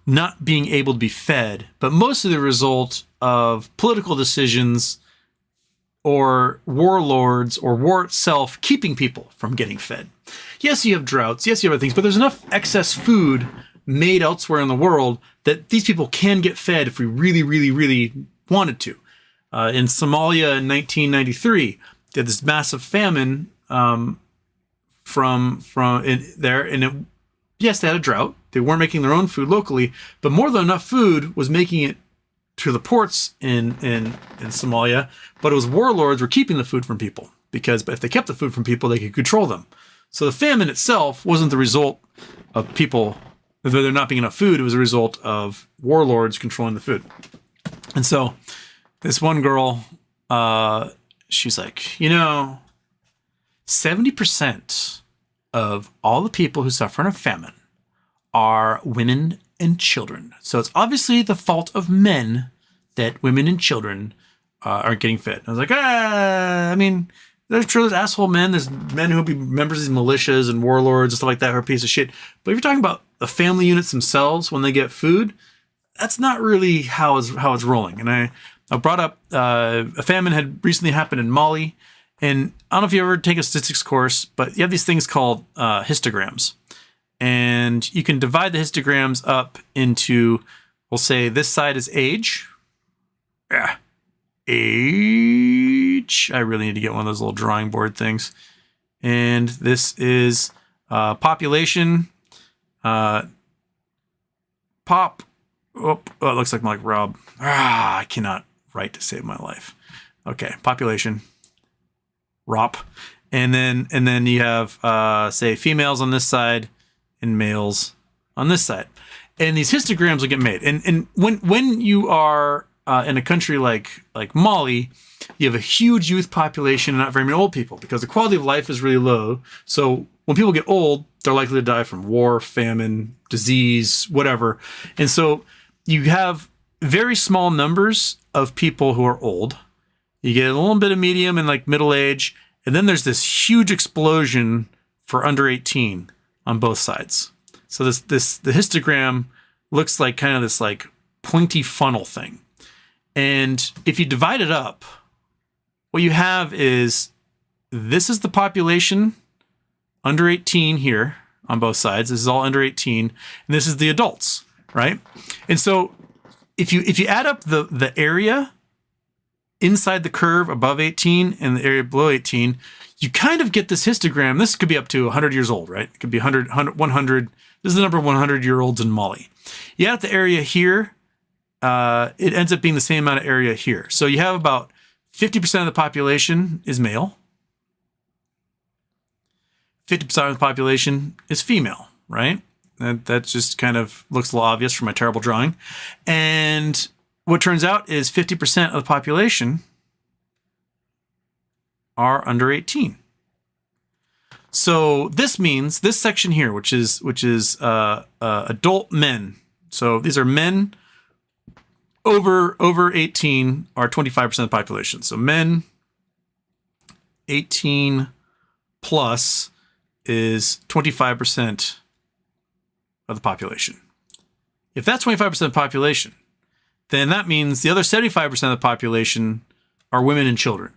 [SPEAKER 1] not being able to be fed, but mostly the result of political decisions or warlords or war itself keeping people from getting fed. Yes, you have droughts. Yes, you have other things, but there's enough excess food made elsewhere in the world that these people can get fed if we really, really, really wanted to. In Somalia in 1993, they had this massive famine from in there, and yes, they had a drought. They weren't making their own food locally, but more than enough food was making it to the ports in Somalia, but it was warlords were keeping the food from people, because if they kept the food from people, they could control them. So the famine itself wasn't the result of people, there not being enough food. It was a result of warlords controlling the food. And so this one girl, she's like, 70% of all the people who suffer in a famine are women and children. So it's obviously the fault of men that women and children aren't getting fed. I was like, I mean, there's asshole men. There's men who will be members of these militias and warlords and stuff like that who are a piece of shit. But if you're talking about the family units themselves when they get food, that's not really how it's rolling. And I brought up a famine had recently happened in Mali. And I don't know if you ever take a statistics course, but you have these things called histograms. And you can divide the histograms up into, we'll say this side is age. Yeah. Age. I really need to get one of those little drawing board things. And this is population. It looks like Mike Rob. I cannot write to save my life. Okay, population. ROP. And then you have, say, females on this side and males on this side. And these histograms will get made. And when you are in a country like Mali, you have a huge youth population and not very many old people because the quality of life is really low. So when people get old, they're likely to die from war, famine, disease, whatever. And so you have very small numbers of people who are old. You get a little bit of medium and like middle age. And then there's this huge explosion for under 18 on both sides. So the histogram looks like kind of this like pointy funnel thing. And if you divide it up, what you have is, this is the population under 18 here on both sides. This is all under 18. And this is the adults, right? And so if you add up the area inside the curve above 18 and the area below 18, you kind of get this histogram. This could be up to 100 years old, right? It could be 100. This is the number of 100-year-olds in Mali. You add the area here, it ends up being the same amount of area here. So you have about 50% of the population is male. 50% of the population is female, right? That just kind of looks a little obvious from my terrible drawing. And what turns out is 50% of the population are under 18. So this means this section here, which is adult men. So these are men over 18 are 25% of the population. So men 18 plus is 25% of the population. If that's 25% of the population, then that means the other 75% of the population are women and children.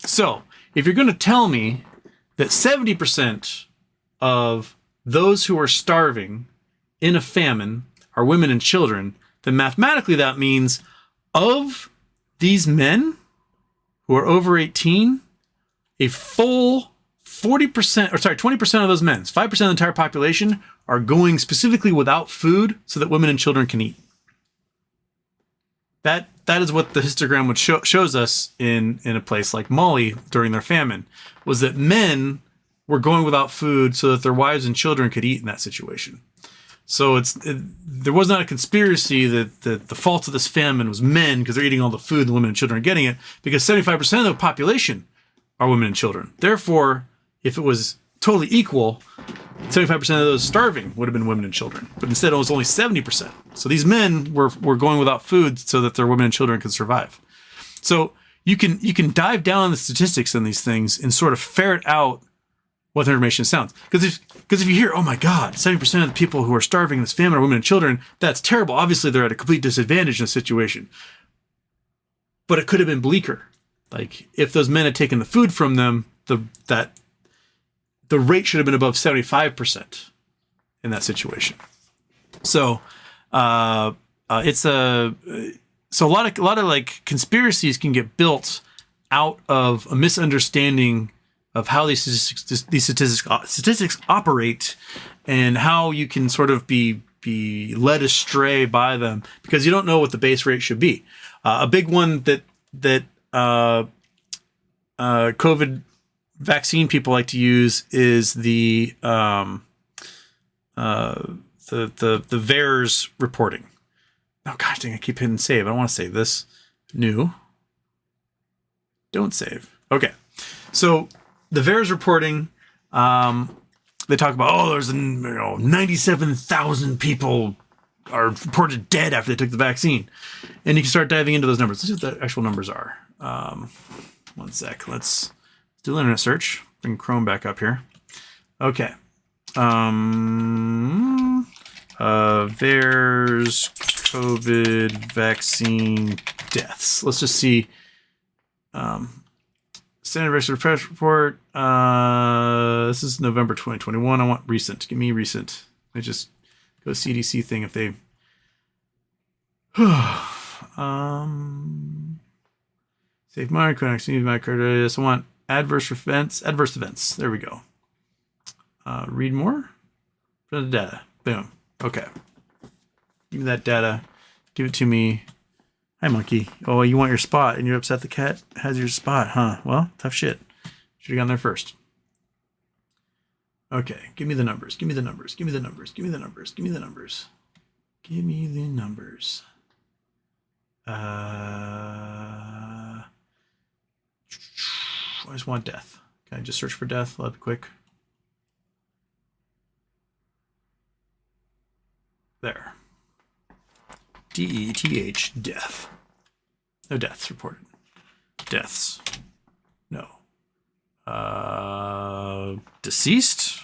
[SPEAKER 1] So if you're going to tell me that 70% of those who are starving in a famine are women and children, then mathematically that means of these men, who are over 18, a full 40%, or sorry, 20% of those men, 5% of the entire population, are going specifically without food so that women and children can eat. That is what the histogram would shows us in a place like Mali during their famine, was that men were going without food so that their wives and children could eat in that situation. So there was not a conspiracy that the fault of this famine was men because they're eating all the food and the women and children are getting it, because 75% of the population are women and children. Therefore, if it was totally equal, 75% of those starving would have been women and children. But instead, it was only 70%. So these men were going without food so that their women and children could survive. So you can dive down on the statistics on these things and sort of ferret out what the information sounds. Because if you hear, oh my God, 70% of the people who are starving in this famine are women and children, that's terrible. Obviously, they're at a complete disadvantage in the situation. But it could have been bleaker. Like, if those men had taken the food from them, the rate should have been above 75% in that situation. So it's a lot of like conspiracies can get built out of a misunderstanding of how these statistics operate, and how you can sort of be led astray by them because you don't know what the base rate should be. A big one that COVID vaccine people like to use is the VAERS reporting. Oh gosh dang, I keep hitting save. I don't want to save this. New. Don't save. Okay. So the VAERS reporting, they talk about, there's 97,000 people are reported dead after they took the vaccine. And you can start diving into those numbers. Let's see what the actual numbers are. One sec. Let's do an internet search. Bring Chrome back up here. Okay. VAERS COVID vaccine deaths. Let's just see. Standard Press report. This is November 2021. I want recent. Give me recent. I just go CDC thing if they. Save money. Vaccine. Myocarditis. I want adverse events. Adverse events. There we go. Read more. For the data. Boom. Okay. Give me that data. Give it to me. Hi, monkey. Oh, you want your spot, and you're upset the cat has your spot, huh? Well, tough shit. Should have gone there first. Okay, give me the numbers. Give me the numbers. Give me the numbers. Give me the numbers. Give me the numbers. Give me the numbers. I just want death. Can I just search for death? That'll be quick. There. DETH, death. No deaths reported. Deaths. No. Deceased.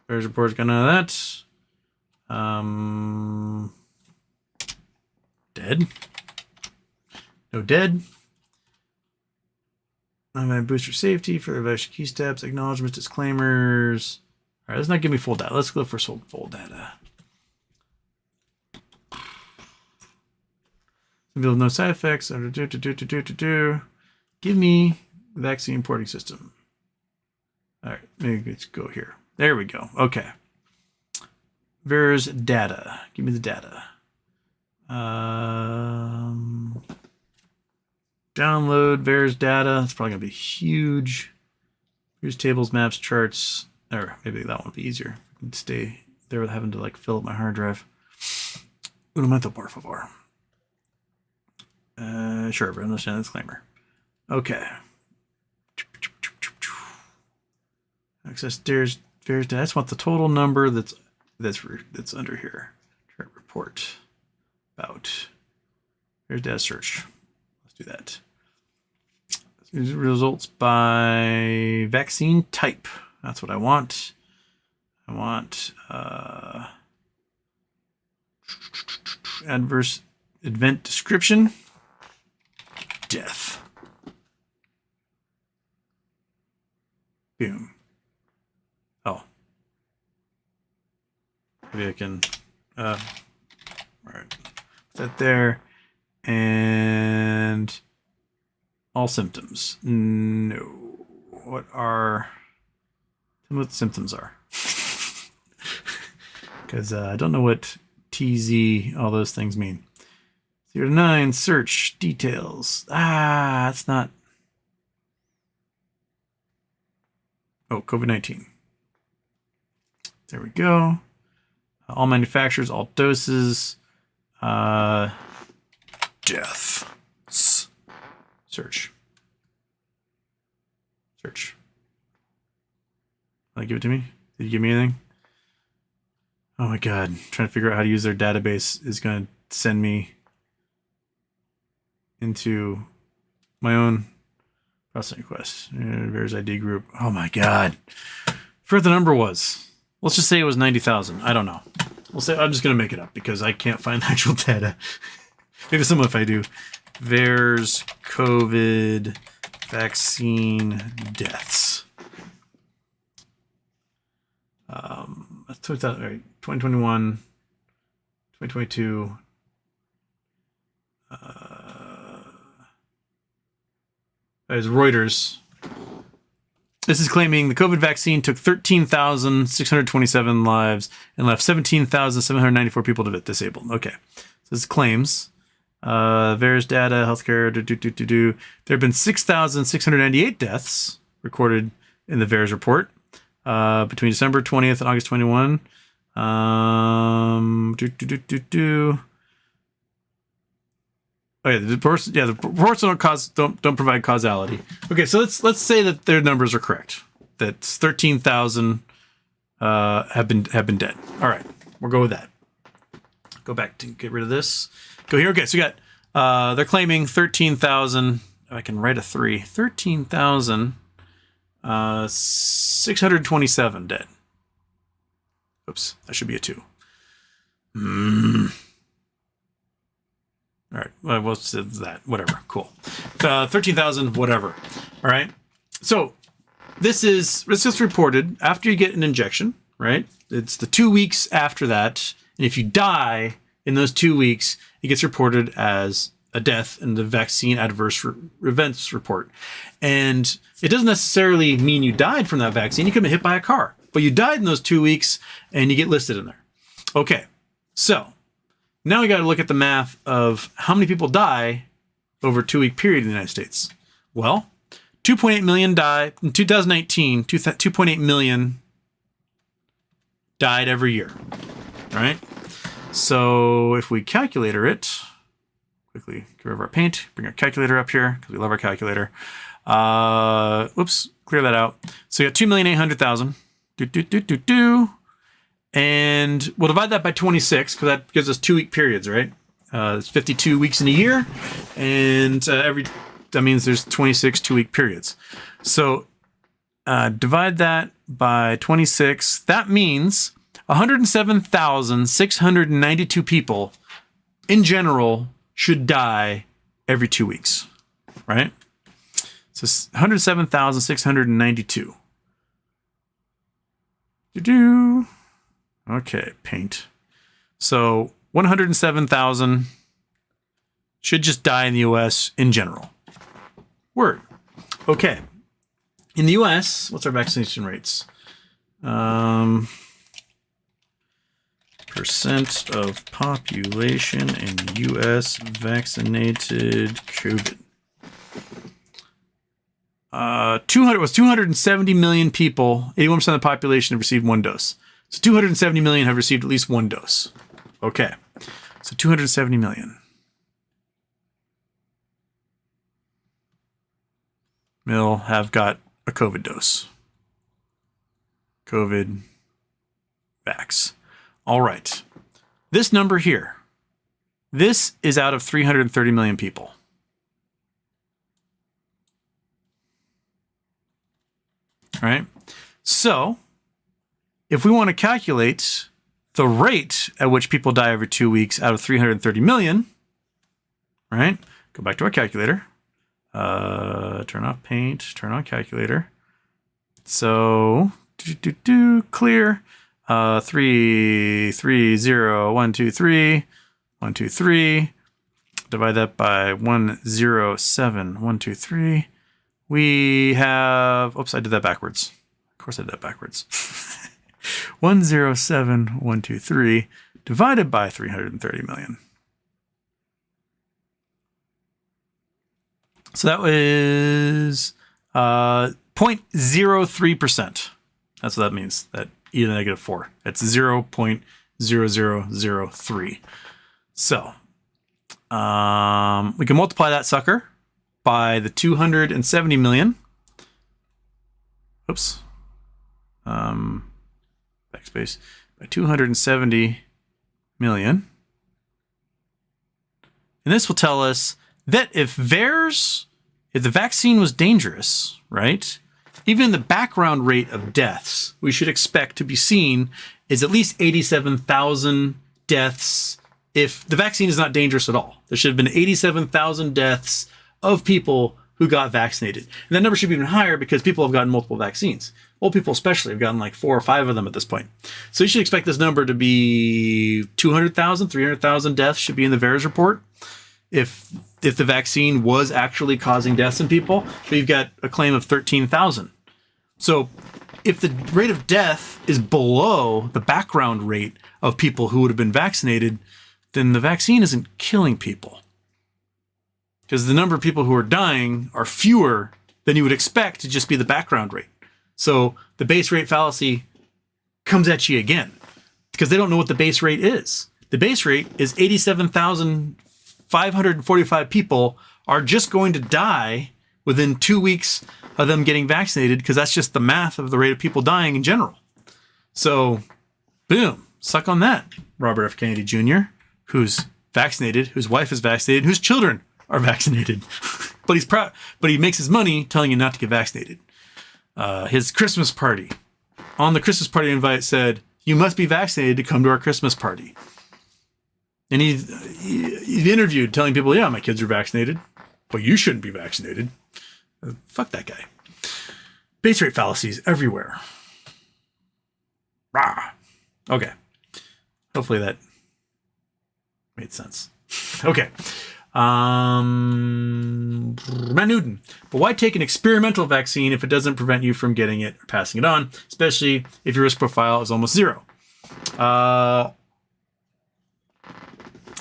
[SPEAKER 1] There's reports got none of that. Dead. No dead. I'm going to boost your safety for evasion key steps, acknowledgements, disclaimers. All right, let's not give me full data. Let's go for some full data. No side effects. Give me the vaccine importing system. All right, maybe let's go here. There we go. Okay. VAERS data. Give me the data. Download VAERS data. That's probably gonna be huge. Here's tables, maps, charts. Or maybe that one would be easier. I can stay there with having to like fill up my hard drive. Un momento, por favor. Sure, but understand the disclaimer. Okay. Access VAERS data. I just want the total number that's under here. Chart report. About. VAERS data search. Let's do that. Results by vaccine type. That's what I want. I want adverse event description. Death. Boom. Oh. Maybe I can all right. Put that there. And all symptoms. No. What are... Tell me what the symptoms are. Because I don't know what TZ, all those things mean. 0 to 9, search, details. That's not... Oh, COVID-19. There we go. All manufacturers, all doses. Deaths. Search. Search. Will they give it to me? Did you give me anything? Oh my god. Trying to figure out how to use their database is going to send me into my own processing request. There's ID group. Oh my god. Forget the number was. Let's just say it was 90,000. I don't know. We'll say I'm just going to make it up because I can't find the actual data. Maybe some if I do. There's COVID vaccine deaths. That's 2021, 2022. As Reuters. This is claiming the COVID vaccine took 13,627 lives and left 17,794 people disabled. Okay. So this claims. VAERS data, healthcare, There have been 6,698 deaths recorded in the VAERS report between December 20th and August 21. Oh yeah, the reports don't provide causality. Okay, so let's say that their numbers are correct. That 13,000 have been dead. All right, we'll go with that. Go back to get rid of this. Go here. Okay, so we got they're claiming 13,000. I can write a 3. 13,627 dead. Oops, that should be a 2. All right, well, what's that? Whatever, cool. 13,000, whatever. All right, so this is reported after you get an injection, right? It's the 2 weeks after that, and if you die in those 2 weeks, it gets reported as a death in the vaccine adverse events report. And it doesn't necessarily mean you died from that vaccine. You could have been hit by a car, but you died in those 2 weeks, and you get listed in there. Okay, so now we got to look at the math of how many people die over a 2-week period in the United States. Well, 2.8 million died in 2019. 2.8 million died every year. All right. So if we calculator it, quickly get rid of our paint, bring our calculator up here because we love our calculator. Whoops, clear that out. So you got 2,800,000. And we'll divide that by 26 because that gives us 2-week periods, right? It's 52 weeks in a year, and that means there's 26 2-week periods. So divide that by 26. That means 107,692 people in general should die every 2 weeks, right? So 107,692. Okay, paint. So 107,000 should just die in the U.S. in general. Word. Okay. In the U.S., what's our vaccination rates? Percent of population in U.S. vaccinated COVID. 270 million people, 81% of the population have received 1 dose. So 270 million have received at least 1 dose. Okay. So 270 million. Will have got a COVID dose. COVID vax. All right. This number here, this is out of 330 million people. All right. So if we want to calculate the rate at which people die every 2 weeks out of 330 million, right? Go back to our calculator. Turn off paint, turn on calculator. So, clear. 3, 3, 0, 1, 2, 3, 1, 2, 3. Divide that by 107,123. We have, oops, I did that backwards. Of course I did that backwards. 107,123 divided by 330 million. So that was 0.03%. That's what that means. That e to the negative 4. That's 0.0003. So we can multiply that sucker by the 270 million. Oops. Backspace. By 270 million. And this will tell us that if the vaccine was dangerous, right? Even the background rate of deaths we should expect to be seen is at least 87,000 deaths if the vaccine is not dangerous at all. There should have been 87,000 deaths of people who got vaccinated. And that number should be even higher because people have gotten multiple vaccines. Old people especially have gotten like 4 or 5 of them at this point. So you should expect this number to be 200,000, 300,000 deaths should be in the VAERS report if the vaccine was actually causing deaths in people. But you've got a claim of 13,000. So if the rate of death is below the background rate of people who would have been vaccinated, then the vaccine isn't killing people. Because the number of people who are dying are fewer than you would expect to just be the background rate. So the base rate fallacy comes at you again because they don't know what the base rate is. The base rate is 87,545 people are just going to die within 2 weeks of them getting vaccinated because that's just the math of the rate of people dying in general. So, boom, suck on that, Robert F. Kennedy Jr., who's vaccinated, whose wife is vaccinated, whose children are vaccinated. But he's proud, but he makes his money telling you not to get vaccinated. His Christmas party. On the Christmas party invite said, you must be vaccinated to come to our Christmas party. And he's interviewed telling people, yeah, my kids are vaccinated, but you shouldn't be vaccinated. Fuck that guy. Base rate fallacies everywhere. Rah. Okay. Hopefully that made sense. Okay. Matt Newton. But why take an experimental vaccine if it doesn't prevent you from getting it or passing it on, especially if your risk profile is almost 0?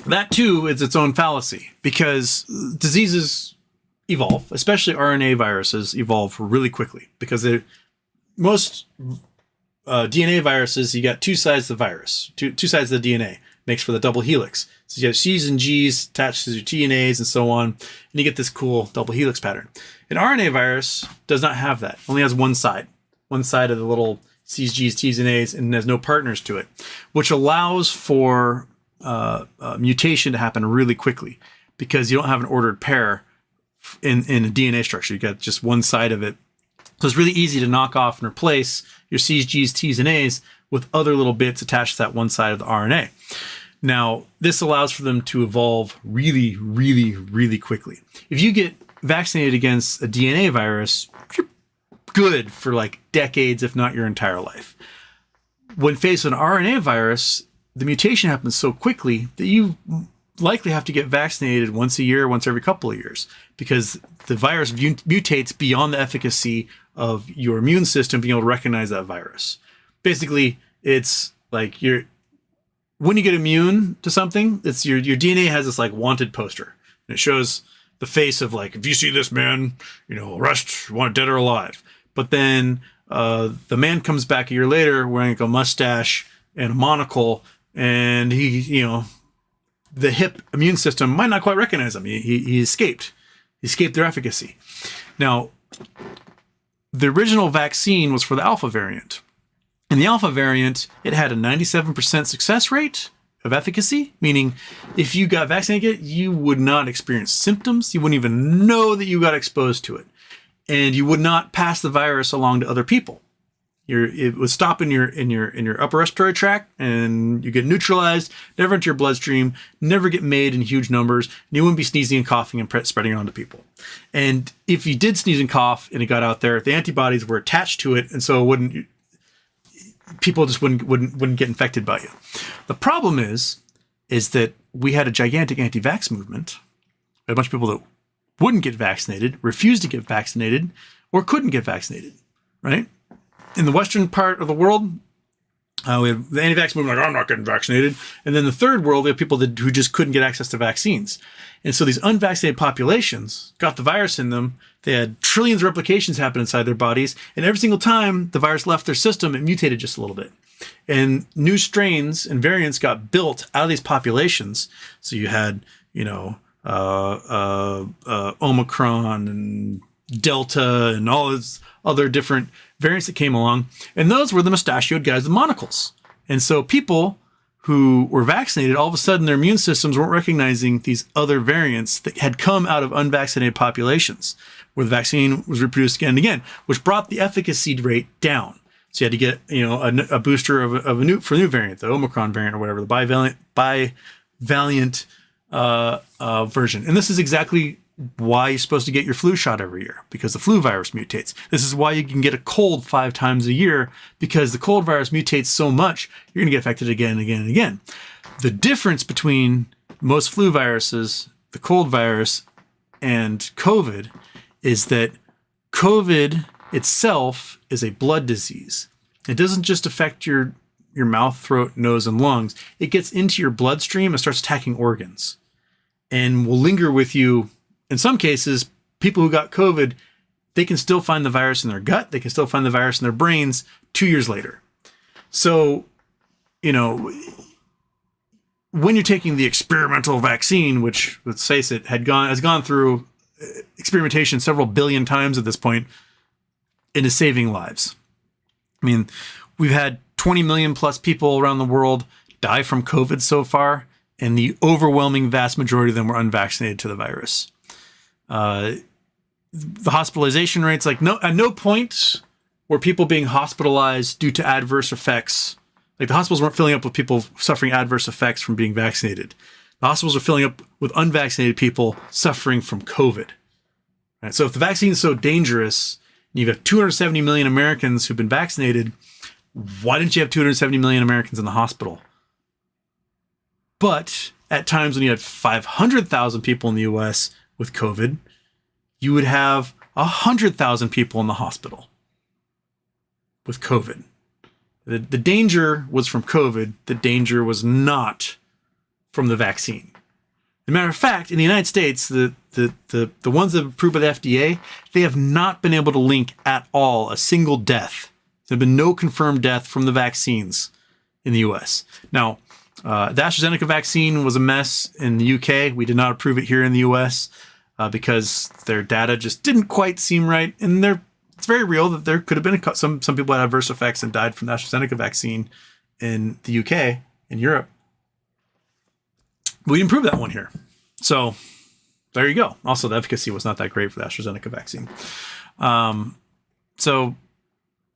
[SPEAKER 1] That too is its own fallacy because diseases evolve, especially RNA viruses evolve really quickly because most DNA viruses, you got 2 sides of the virus, two sides of the DNA, makes for the double helix. So you have C's and G's attached to your T and A's and so on, and you get this cool double helix pattern. An RNA virus does not have that. It only has one side of the little C's, G's, T's, and A's, and has no partners to it, which allows for mutation to happen really quickly because you don't have an ordered pair in a DNA structure. You got just one side of it. So it's really easy to knock off and replace your C's, G's, T's, and A's with other little bits attached to that one side of the RNA. Now, this allows for them to evolve really, really, really quickly. If you get vaccinated against a DNA virus, you're good for like decades, if not your entire life. When faced with an RNA virus, the mutation happens so quickly that you likely have to get vaccinated once a year, once every couple of years, because the virus mutates beyond the efficacy of your immune system being able to recognize that virus. Basically, it's like when you get immune to something, it's your DNA has this like wanted poster, and it shows the face of like, if you see this man, arrest, want dead or alive. But then the man comes back a year later wearing like a mustache and a monocle, and he, the hip immune system might not quite recognize him. He escaped. He escaped their efficacy. Now, the original vaccine was for the alpha variant. In the alpha variant, it had a 97% success rate of efficacy, meaning if you got vaccinated, you would not experience symptoms. You wouldn't even know that you got exposed to it. And you would not pass the virus along to other people. It would stop in your upper respiratory tract, and you get neutralized, never into your bloodstream, never get made in huge numbers, and you wouldn't be sneezing and coughing and spreading it onto people. And if you did sneeze and cough and it got out there, the antibodies were attached to it, and so people just wouldn't get infected by you. The problem is that we had a gigantic anti-vax movement We had a bunch of people that wouldn't get vaccinated, refused to get vaccinated, or couldn't get vaccinated, right? In the Western part of the world, we have the anti-vax movement, like, I'm not getting vaccinated. And then the third world, we have people who just couldn't get access to vaccines. And so these unvaccinated populations got the virus in them. They had trillions of replications happen inside their bodies. And every single time the virus left their system, it mutated just a little bit. And new strains and variants got built out of these populations. So you had, Omicron and Delta and all these other different variants that came along. And those were the mustachioed guys with monocles. And so people who were vaccinated, all of a sudden their immune systems weren't recognizing these other variants that had come out of unvaccinated populations, where the vaccine was reproduced again and again, which brought the efficacy rate down. So you had to get, a booster of a new variant, the Omicron variant or whatever, the bivalent version. And this is exactly why you're supposed to get your flu shot every year, because the flu virus mutates. This is why you can get a cold 5 times a year, because the cold virus mutates so much, you're going to get affected again and again and again. The difference between most flu viruses, the cold virus, and COVID is that COVID itself is a blood disease. It doesn't just affect your mouth, throat, nose, and lungs. It gets into your bloodstream and starts attacking organs and will linger with you. In some cases, people who got COVID, they can still find the virus in their gut. They can still find the virus in their brains 2 years later. So, when you're taking the experimental vaccine, which, let's face it, has gone through experimentation several billion times at this point, it is saving lives. I mean, we've had 20 million plus people around the world die from COVID so far, and the overwhelming vast majority of them were unvaccinated to the virus. The hospitalization rates, at no point were people being hospitalized due to adverse effects. Like, the hospitals weren't filling up with people suffering adverse effects from being vaccinated. The hospitals are filling up with unvaccinated people suffering from COVID. Right? So if the vaccine is so dangerous, and you've got 270 million Americans who've been vaccinated, why didn't you have 270 million Americans in the hospital? But at times when you had 500,000 people in the U.S. with COVID, you would have 100,000 people in the hospital with COVID. The danger was from COVID. The danger was not from the vaccine. As a matter of fact, in the United States, the ones that are approved by the FDA, they have not been able to link at all a single death. There have been no confirmed death from the vaccines in the U.S. Now, the AstraZeneca vaccine was a mess in the UK. We did not approve it here in the US because their data just didn't quite seem right. And it's very real that there could have been some people had adverse effects and died from the AstraZeneca vaccine in the UK, in Europe. We didn't prove that one here. So there you go. Also, the efficacy was not that great for the AstraZeneca vaccine.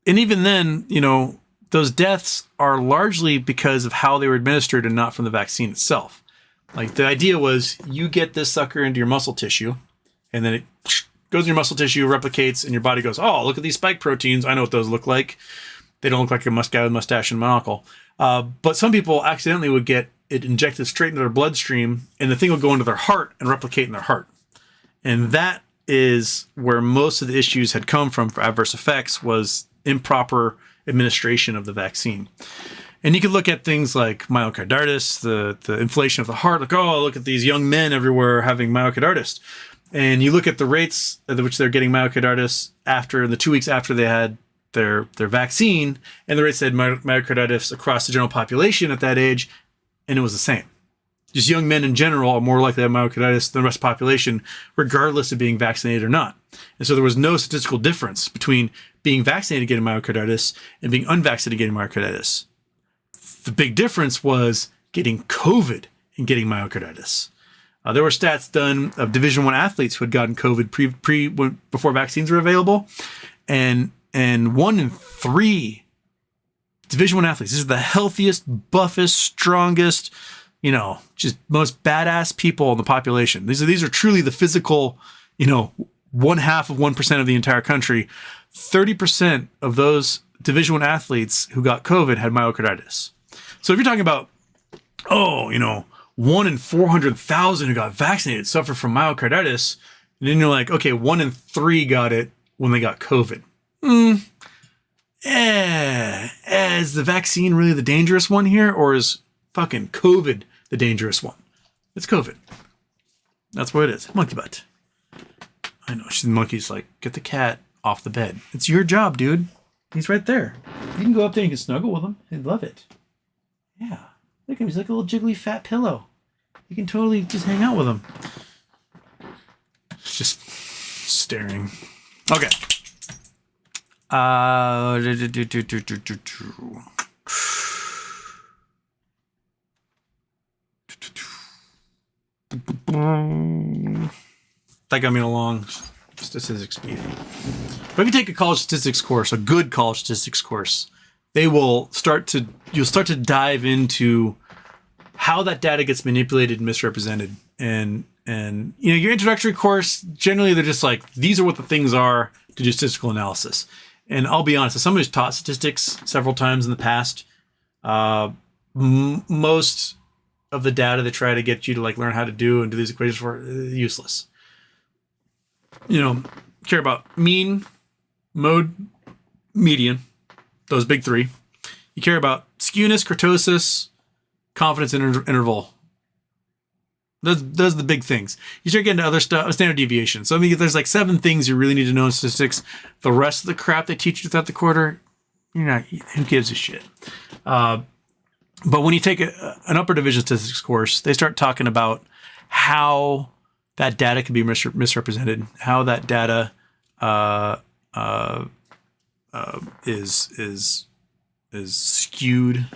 [SPEAKER 1] And even then, those deaths are largely because of how they were administered and not from the vaccine itself. Like, the idea was you get this sucker into your muscle tissue, and then it goes in your muscle tissue, replicates, and your body goes, oh, look at these spike proteins. I know what those look like. They don't look like a guy with mustache and monocle. But some people accidentally would get it injected straight into their bloodstream, and the thing would go into their heart and replicate in their heart. And that is where most of the issues had come from for adverse effects, was improper administration of the vaccine. And you could look at things like myocarditis, the inflation of the heart, like, oh, look at these young men everywhere having myocarditis. And you look at the rates at which they're getting myocarditis after the 2 weeks after they had their vaccine, and the rates they had myocarditis across the general population at that age, and it was the same. Just young men in general are more likely to have myocarditis than the rest of the population, regardless of being vaccinated or not. And so there was no statistical difference between being vaccinated getting myocarditis and being unvaccinated getting myocarditis. The big difference was getting COVID and getting myocarditis. There were stats done of Division I athletes who had gotten COVID before vaccines were available, and 1 in 3 Division I athletes. This is the healthiest, buffest, strongest, just most badass people in the population. These are truly the physical, 0.5% of the entire country. 30% of those Division I athletes who got COVID had myocarditis. So if you're talking about, 1 in 400,000 who got vaccinated suffer from myocarditis. And then you're like, okay, 1 in 3 got it when they got COVID. Is the vaccine really the dangerous one here, or is fucking COVID the dangerous one? It's COVID. That's what it is. Monkey butt. I know. The monkey's like, get the cat off the bed. It's your job, dude. He's right there. You can go up there and you can snuggle with him. He'd love it. Yeah. Look at him. He's like a little jiggly fat pillow. You can totally just hang out with him. Just staring. Okay. That got me along. Statistics beef. But if you take a college statistics course, a good college statistics course, you'll start to dive into how that data gets manipulated and misrepresented. And your introductory course, generally they're just like, these are what the things are to do statistical analysis. And I'll be honest, as someone who's taught statistics several times in the past, most of the data they try to get you to like learn how to do and do these equations for useless. Care about mean, mode, median, those big three. You care about skewness, kurtosis, confidence interval. Those are the big things. You start getting to other stuff, standard deviation. So there's like 7 things you really need to know in statistics. The rest of the crap they teach you throughout the quarter, who gives a shit? But when you take an upper division statistics course, they start talking about how that data can be misrepresented, how that data is skewed,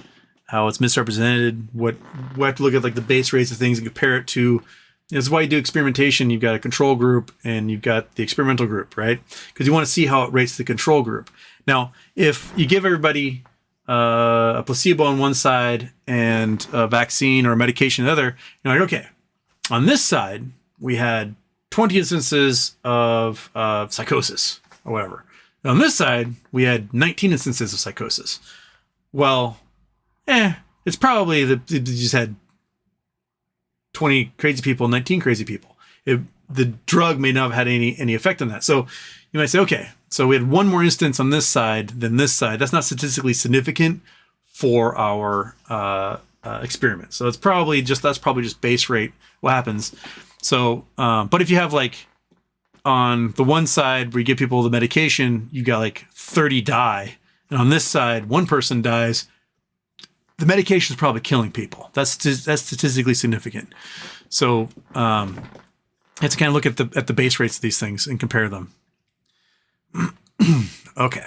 [SPEAKER 1] how it's misrepresented. We have to look at like the base rates of things and compare it to. This is why you do experimentation. You've got a control group and you've got the experimental group, right? Because you want to see how it rates the control group. Now, if you give everybody a placebo on one side and a vaccine or a medication on the other, you're like, okay, on this side, we had 20 instances of psychosis or whatever. On this side, we had 19 instances of psychosis. Well, it's probably that you just had 20 crazy people, 19 crazy people. The drug may not have had any effect on that. So you might say, okay, so we had one more instance on this side than this side. That's not statistically significant for our experiment. So that's probably just base rate. What happens? So, but if you have like on the one side where you give people the medication, you got like 30 die, and on this side, one person dies. The medication is probably killing people. That's statistically significant. So, you have to kind of look at the base rates of these things and compare them. Okay.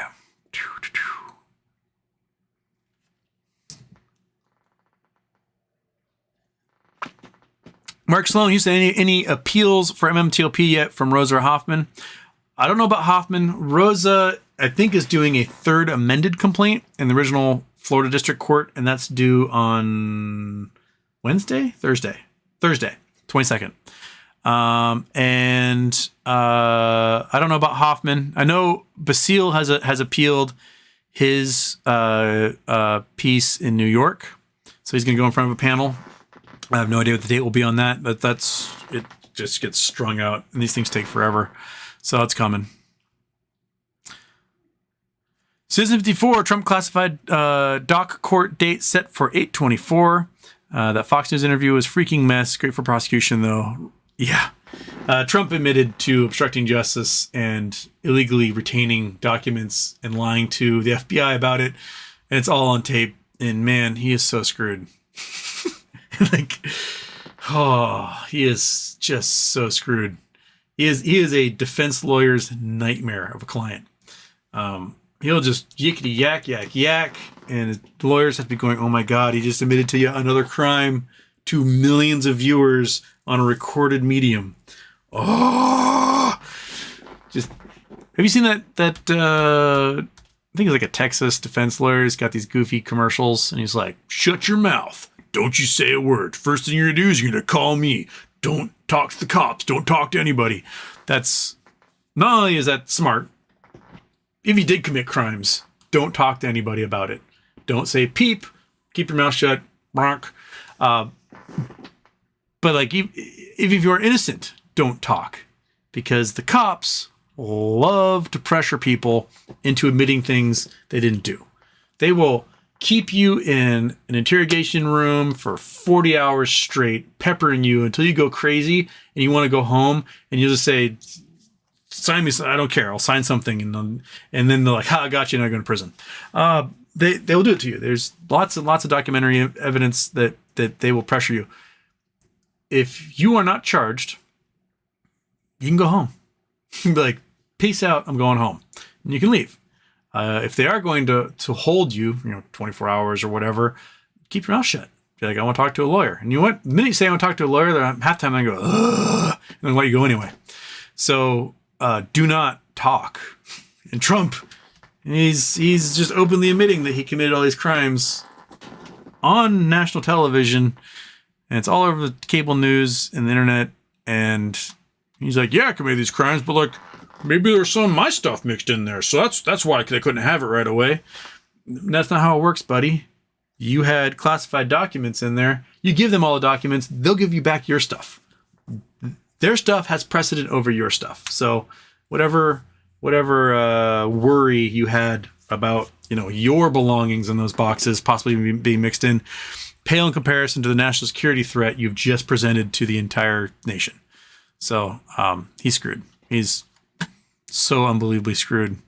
[SPEAKER 1] Mark Sloan, you said any appeals for MMTLP yet from Rosa or Hoffman? I don't know about Hoffman. Rosa, I think, is doing a 3rd amended complaint in the original Florida District Court, and that's due on Thursday, 22nd. And I don't know about Hoffman. I know Basile has appealed his piece in New York, so he's going to go in front of a panel. I have no idea what the date will be on that, but it just gets strung out, and these things take forever, so it's coming. Citizen 54, Trump classified doc court date set for 8/24. That Fox News interview was freaking mess. Great for prosecution, though. Yeah. Trump admitted to obstructing justice and illegally retaining documents and lying to the FBI about it. And it's all on tape. And man, he is so screwed. He is just so screwed. He is a defense lawyer's nightmare of a client. He'll just yickety yak, yak, yak. And the lawyers have to be going, oh my God, he just admitted to yet another crime to millions of viewers on a recorded medium. Oh, just, have you seen that I think it's like a Texas defense lawyer. He's got these goofy commercials and he's like, shut your mouth. Don't you say a word. First thing you're going to do is you're going to call me. Don't talk to the cops. Don't talk to anybody. That's, not only is that smart, if you did commit crimes, don't talk to anybody about it. Don't say peep. Keep your mouth shut. Bronk. But like, if you are innocent, don't talk, because the cops love to pressure people into admitting things they didn't do. They will keep you in an interrogation room for 40 hours straight, peppering you until you go crazy and you want to go home, and you'll just say, sign me. I don't care. I'll sign something. And then they're like, I got you. Now going to prison. They will do it to you. There's lots and lots of documentary evidence that they will pressure you. If you are not charged, you can go home. You can be like, peace out, I'm going home. And you can leave. If they are going to hold you, 24 hours or whatever, keep your mouth shut. Be like, I want to talk to a lawyer. And you know what? The minute you say I want to talk to a lawyer, half the time I go, ugh, and then let you go anyway. So do not talk. And Trump, he's just openly admitting that he committed all these crimes on national television. And it's all over the cable news and the internet. And he's like, yeah, I committed these crimes, but like, maybe there's some of my stuff mixed in there. So that's why they couldn't have it right away. That's not how it works, buddy. You had classified documents in there. You give them all the documents. They'll give you back your stuff. Their stuff has precedent over your stuff. So whatever worry you had about, your belongings in those boxes possibly being mixed in, pale in comparison to the national security threat you've just presented to the entire nation. So he's screwed. He's so unbelievably screwed.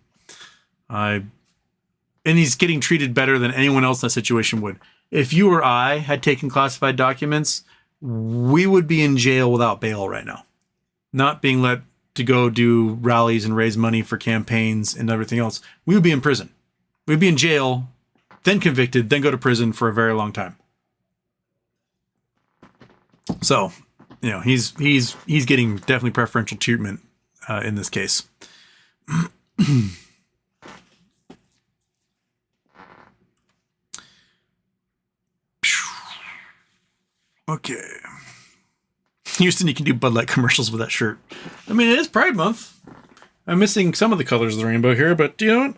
[SPEAKER 1] And he's getting treated better than anyone else in that situation would. If you or I had taken classified documents, we would be in jail without bail right now. Not being let to go do rallies and raise money for campaigns and everything else. We would be in prison. We'd be in jail, then convicted, then go to prison for a very long time. So, he's getting definitely preferential treatment in this case. Okay. Houston, you can do Bud Light commercials with that shirt. I mean, it is Pride Month. I'm missing some of the colors of the rainbow here, but you know what?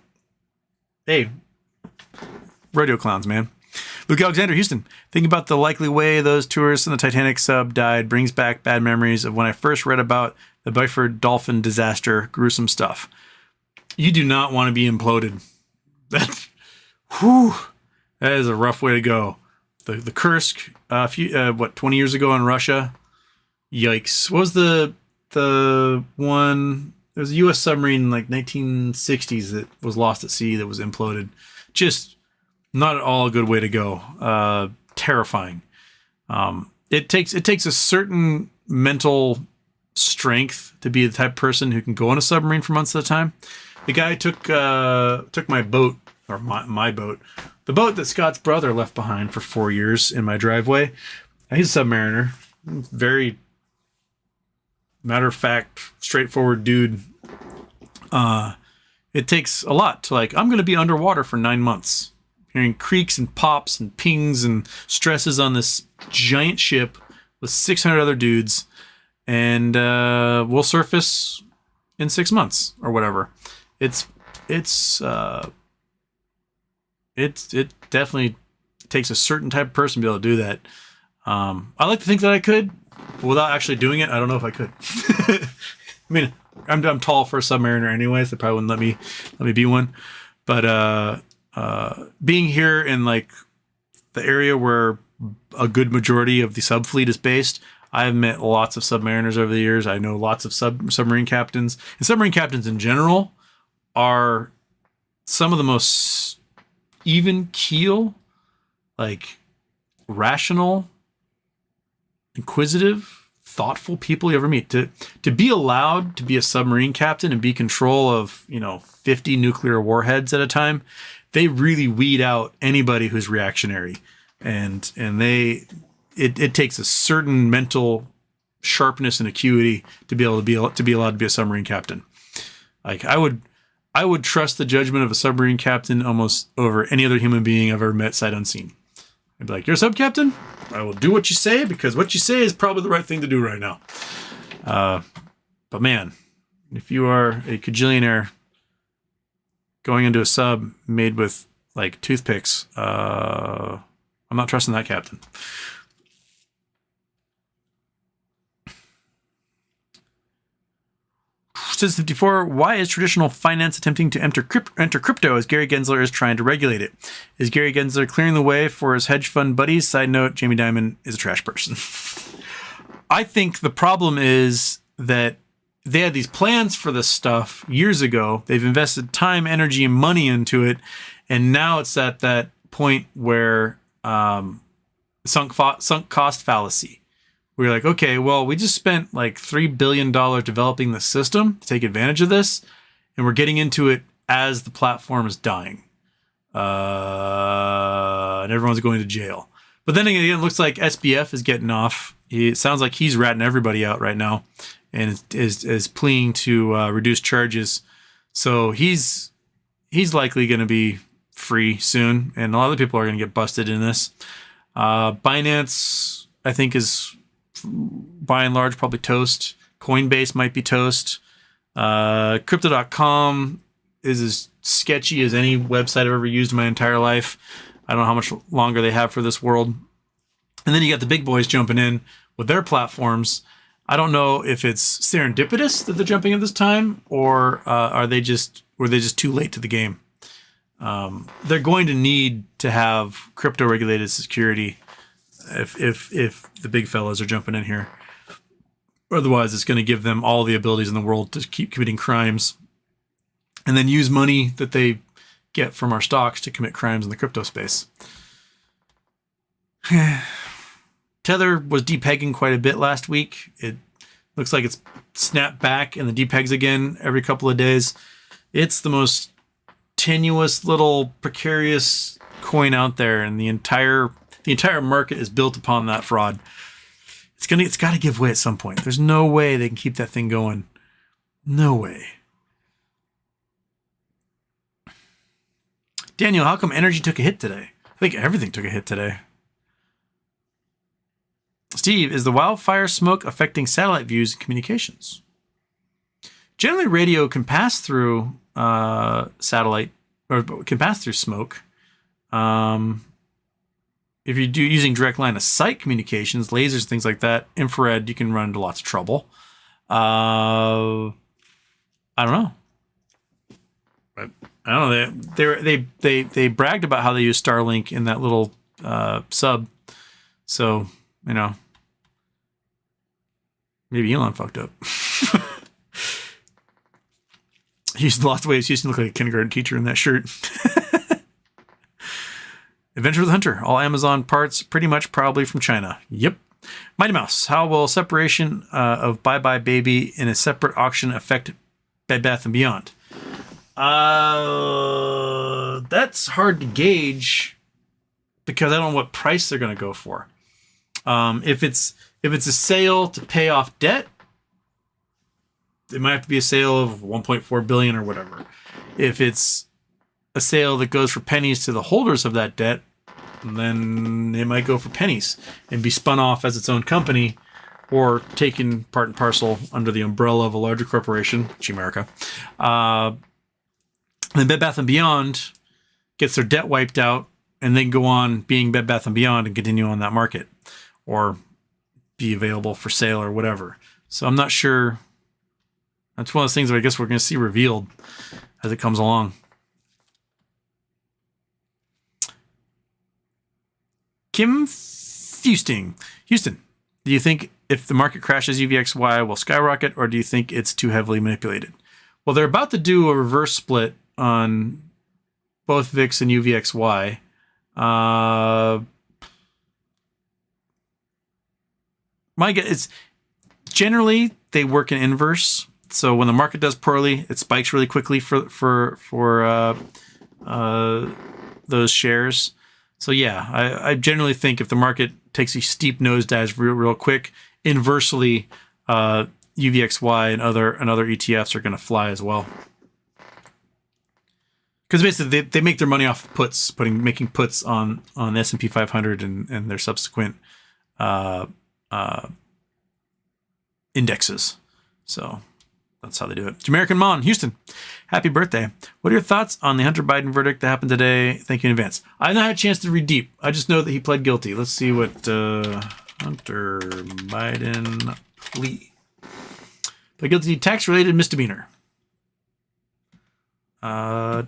[SPEAKER 1] Hey, rodeo clowns, man. Luke Alexander, Houston. Thinking about the likely way those tourists in the Titanic sub died brings back bad memories of when I first read about the Byford dolphin disaster. Gruesome stuff. You do not want to be imploded. That is a rough way to go. The Kursk, 20 years ago in Russia? Yikes. What was the one? There was a U.S. submarine in like 1960s that was lost at sea that was imploded. Just not at all a good way to go. Terrifying. It takes a certain mental strength to be the type of person who can go on a submarine for months at a time. The guy took my boat, or my boat, the boat that Scott's brother left behind for 4 years in my driveway. He's a submariner. Very matter-of-fact, straightforward dude. It takes a lot to I'm going to be underwater for 9 months. Hearing creaks and pops and pings and stresses on this giant ship with 600 other dudes. And we'll surface in 6 months or whatever. It definitely takes a certain type of person to be able to do that. I like to think that I could, but without actually doing it, I don't know if I could. I mean, I'm tall for a submariner anyways. They probably wouldn't let me be one. But being here in the area where a good majority of the subfleet is based, I've met lots of submariners over the years. I know lots of submarine captains, and submarine captains in general are some of the most even keel, rational, inquisitive, thoughtful people you ever meet. To be allowed to be a submarine captain and be control of 50 nuclear warheads at a time, they really weed out anybody who's reactionary, and it takes a certain mental sharpness and acuity to be allowed to be a submarine captain. I would trust the judgment of a submarine captain almost over any other human being I've ever met sight unseen. I'd be like, you're a sub captain? I will do what you say, because what you say is probably the right thing to do right now. But man, if you are a cajillionaire going into a sub made with toothpicks, I'm not trusting that captain. Citizen54, why is traditional finance attempting to enter crypto as Gary Gensler is trying to regulate it? Is Gary Gensler clearing the way for his hedge fund buddies? Side note, Jamie Dimon is a trash person. I think the problem is that they had these plans for this stuff years ago. They've invested time, energy, and money into it. And now it's at that point where sunk cost fallacy. We're like, okay, well, we just spent like $3 billion developing the system to take advantage of this, and we're getting into it as the platform is dying. And everyone's going to jail. But then again, it looks like SBF is getting off. It sounds like he's ratting everybody out right now and is pleading to reduce charges. So he's likely going to be free soon, and a lot of people are going to get busted in this. Binance, I think, is by and large probably toast. Coinbase might be toast. Crypto.com is as sketchy as any website I've ever used in my entire life. I don't know how much longer they have for this world. And then you got the big boys jumping in with their platforms. I don't know if it's serendipitous that they're jumping at this time, or were they just too late to the game? They're going to need to have crypto regulated security if the big fellas are jumping in here. Otherwise, it's going to give them all the abilities in the world to keep committing crimes and then use money that they get from our stocks to commit crimes in the crypto space. Tether was depegging quite a bit last week. It looks like it's snapped back and the depegs again every couple of days. It's the most tenuous little precarious coin out there, and the entire market is built upon that fraud. It's got to give way at some point. There's no way they can keep that thing going. No way. Daniel, how come energy took a hit today? I think everything took a hit today. Steve, is the wildfire smoke affecting satellite views and communications? Generally, radio can pass through satellite, or can pass through smoke. If you're using direct line of sight communications, lasers, things like that, infrared, you can run into lots of trouble. I don't know. But I don't know. They bragged about how they use Starlink in that little sub. So, you know, maybe Elon fucked up. He used lots of ways. He used to look like a kindergarten teacher in that shirt. Adventure with the Hunter. All Amazon parts pretty much probably from China. Yep. Mighty Mouse. How will separation of Bye Bye Baby in a separate auction affect Bed Bath & Beyond? That's hard to gauge because I don't know what price they're going to go for. If it's a sale to pay off debt, it might have to be a sale of $1.4 billion or whatever. If it's a sale that goes for pennies to the holders of that debt, then it might go for pennies and be spun off as its own company or taken part and parcel under the umbrella of a larger corporation, America. Then Bed Bath & Beyond gets their debt wiped out and then go on being Bed Bath & Beyond and continue on that market or be available for sale or whatever. So I'm not sure. That's one of those things that I guess we're going to see revealed as it comes along. Kim Houston, do you think if the market crashes, UVXY will skyrocket, or do you think it's too heavily manipulated? Well, they're about to do a reverse split on both VIX and UVXY. My guess is generally they work in inverse. So when the market does poorly, it spikes really quickly for those shares. So yeah, I generally think if the market takes a steep nosedive real quick, inversely, UVXY and other ETFs are going to fly as well. Because basically they make their money off of puts, making puts on S&P 500 and their subsequent indexes. So that's how they do it. Jamaican Mon, Houston, happy birthday. What are your thoughts on the Hunter Biden verdict that happened today? Thank you in advance. I've not had a chance to read deep. I just know that he pled guilty. Let's see what Hunter Biden plea. but guilty to tax-related misdemeanor. Go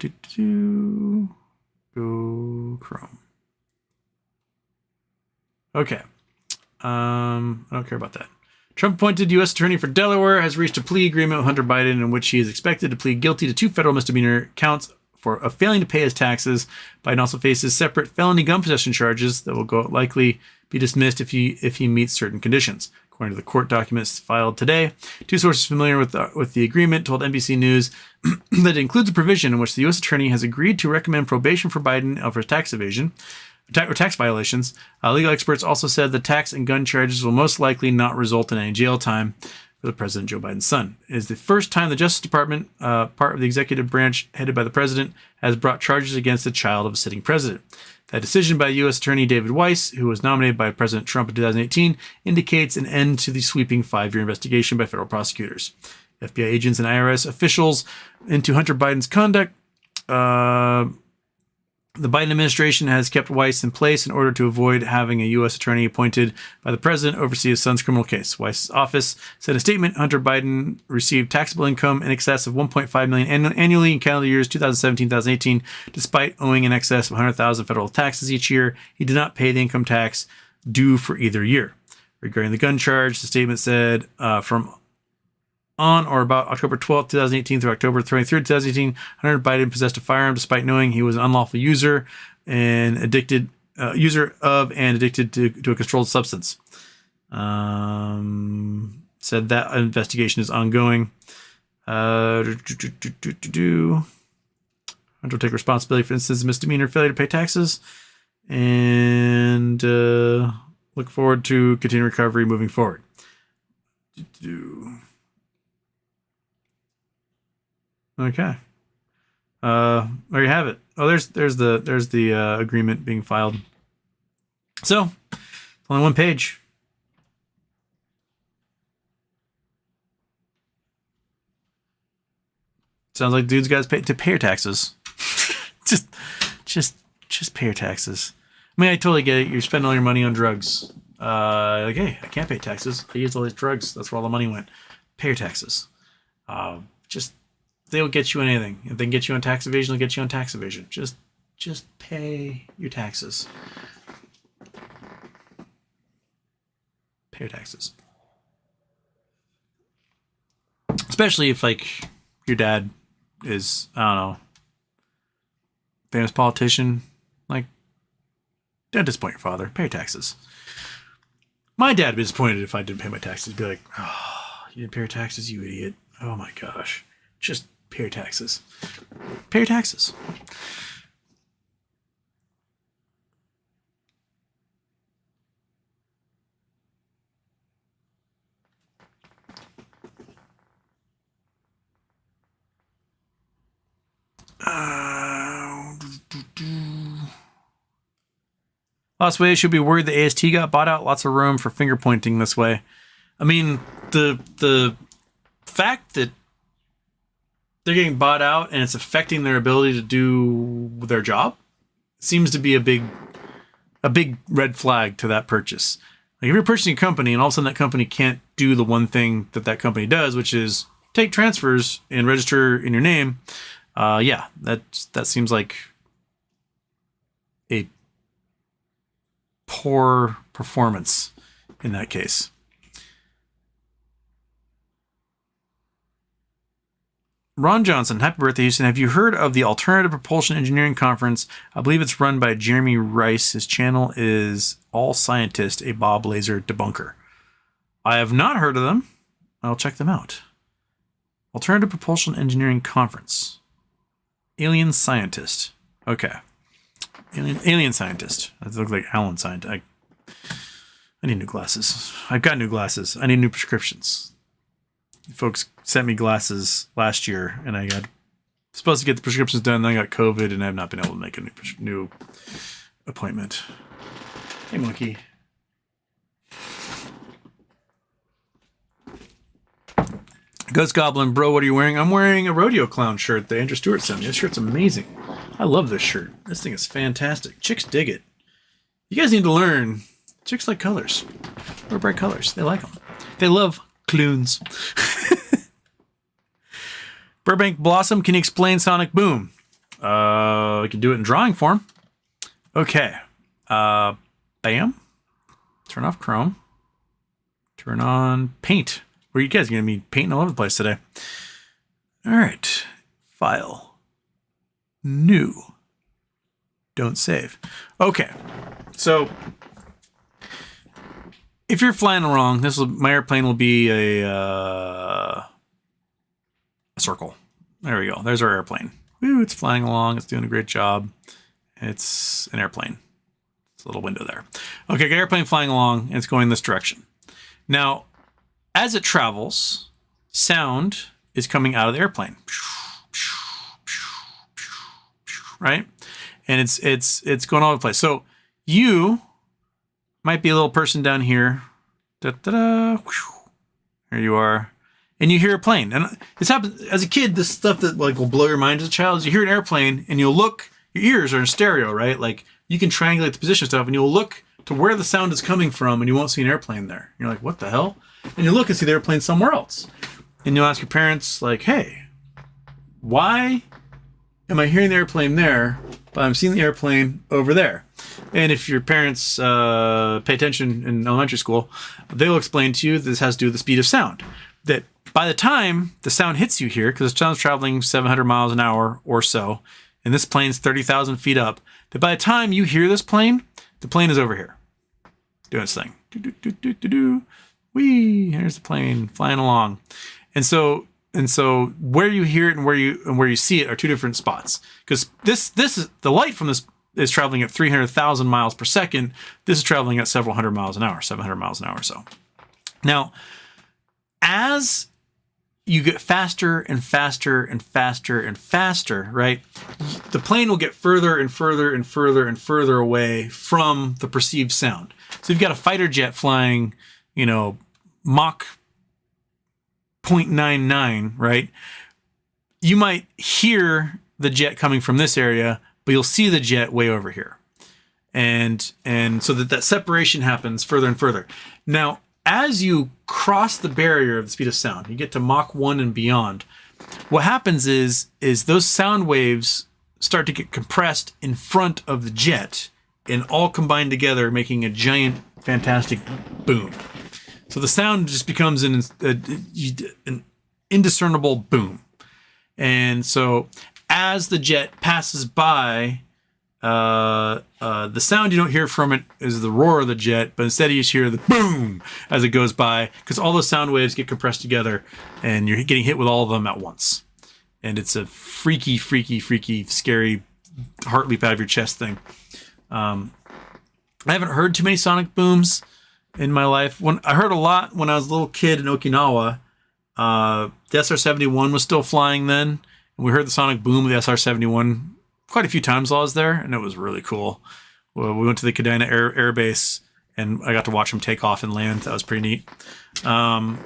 [SPEAKER 1] Chrome. Okay. I don't care about that. Trump appointed U.S. Attorney for Delaware has reached a plea agreement with Hunter Biden in which he is expected to plead guilty to 2 federal misdemeanor counts for failing to pay his taxes. Biden also faces separate felony gun possession charges that will likely be dismissed if he meets certain conditions. According to the court documents filed today, 2 sources familiar with the agreement told NBC News that it includes a provision in which the U.S. Attorney has agreed to recommend probation for Biden for tax evasion or tax violations. Legal experts also said the tax and gun charges will most likely not result in any jail time for the President Joe Biden's son. It is the first time the Justice Department, part of the executive branch headed by the president, has brought charges against the child of a sitting president. That decision by U.S. Attorney David Weiss, who was nominated by President Trump in 2018, indicates an end to the sweeping 5-year investigation by federal prosecutors. FBI agents and IRS officials into Hunter Biden's conduct. The Biden administration has kept Weiss in place in order to avoid having a U.S. attorney appointed by the president oversee his son's criminal case. Weiss's office said in a statement Hunter Biden received taxable income in excess of $1.5 million annually in calendar years 2017-2018, despite owing in excess of $100,000 federal taxes each year. He did not pay the income tax due for either year. Regarding the gun charge, the statement said from on or about October 12, 2018 through October 23, 2018, Hunter Biden possessed a firearm despite knowing he was an unlawful user and addicted to a controlled substance. Said that investigation is ongoing. Hunter will take responsibility for instance misdemeanor failure to pay taxes and look forward to continued recovery moving forward. Okay. There you have it. Oh, there's the agreement being filed. So, only one page. Sounds like dude's got to pay your taxes. just pay your taxes. I mean, I totally get it. You're spending all your money on drugs. Like, hey, I can't pay taxes. I used all these drugs. That's where all the money went. Pay your taxes. They'll get you on anything. If they can get you on tax evasion, they'll get you on tax evasion. Just pay your taxes. Pay your taxes. Especially if, like, your dad is, I don't know, famous politician. Like, don't disappoint your father. Pay your taxes. My dad would be disappointed if I didn't pay my taxes. He'd be like, oh, you didn't pay your taxes, you idiot. Oh, my gosh. Just pay your taxes. Pay your taxes. Last way, should be worried the AST got bought out. Lots of room for finger pointing this way. I mean, the fact that they're getting bought out and it's affecting their ability to do their job seems to be a big red flag to that purchase. Like if you're purchasing a company and all of a sudden that company can't do the one thing that company does, which is take transfers and register in your name, that seems like a poor performance in that case. Ron Johnson, happy birthday, Houston. Have you heard of the Alternative Propulsion Engineering Conference? I believe it's run by Jeremy Rice. His channel is All Scientist, a Bob Laser debunker. I have not heard of them. I'll check them out. Alternative Propulsion Engineering Conference. Alien Scientist. Okay. Alien Scientist. That looks like Alan Scientist. I need new glasses. I've got new glasses. I need new prescriptions. Folks sent me glasses last year, and I got supposed to get the prescriptions done. Then I got COVID, and I have not been able to make a new appointment. Hey, monkey. Ghost Goblin, bro, what are you wearing? I'm wearing a Rodeo Clown shirt that Andrew Stewart sent me. This shirt's amazing. I love this shirt. This thing is fantastic. Chicks dig it. You guys need to learn. Chicks like colors. Or bright colors. They like them. They love clones. Burbank Blossom, can you explain sonic boom? We can do it in drawing form. Okay. Bam. Turn off Chrome. Turn on Paint. Where you guys going to be painting all over the place today? All right. File. New. Don't save. Okay. So if you're flying along, my airplane will be a circle. There we go. There's our airplane. Woo, it's flying along. It's doing a great job. It's an airplane. It's a little window there. Okay, got airplane flying along, and it's going this direction. Now, as it travels, sound is coming out of the airplane. Right? And it's going all over the place. So you might be a little person down here. Da-da-da. There you are. And you hear a plane. And it's happened as a kid, this stuff that like will blow your mind as a child is you hear an airplane and you'll look, your ears are in stereo, right? Like you can triangulate the position stuff and you'll look to where the sound is coming from and you won't see an airplane there. You're like, what the hell? And you look and see the airplane somewhere else. And you'll ask your parents like, hey, why am I hearing the airplane there, but I'm seeing the airplane over there? And if your parents pay attention in elementary school, they'll explain to you this has to do with the speed of sound. That by the time the sound hits you here, because the sound's traveling 700 miles an hour or so, and this plane's 30,000 feet up, that by the time you hear this plane, the plane is over here doing its thing. Whee! Here's the plane flying along. And so where you hear it and where you see it are two different spots. Because this is the light from this is traveling at 300,000 miles per second. This is traveling at several hundred miles an hour, 700 miles an hour or so. Now, as you get faster and faster and faster and faster, right? The plane will get further and further and further and further away from the perceived sound. So you've got a fighter jet flying, Mach 0.99, right? You might hear the jet coming from this area, but you'll see the jet way over here. And so that separation happens further and further. Now, as you cross the barrier of the speed of sound, you get to Mach 1 and beyond, what happens is those sound waves start to get compressed in front of the jet and all combine together, making a giant, fantastic boom. So the sound just becomes an indiscernible boom. And so as the jet passes by, the sound you don't hear from it is the roar of the jet, but instead you just hear the boom as it goes by, because all those sound waves get compressed together and you're getting hit with all of them at once. And it's a freaky, freaky, freaky, scary heart leap out of your chest thing. I haven't heard too many sonic booms in my life. When I heard a lot when I was a little kid in Okinawa, the SR-71 was still flying then, and we heard the sonic boom of the SR-71 quite a few times while I was there, and it was really cool. Well, we went to the Kadena Air Base, and I got to watch them take off and land. That was pretty neat. That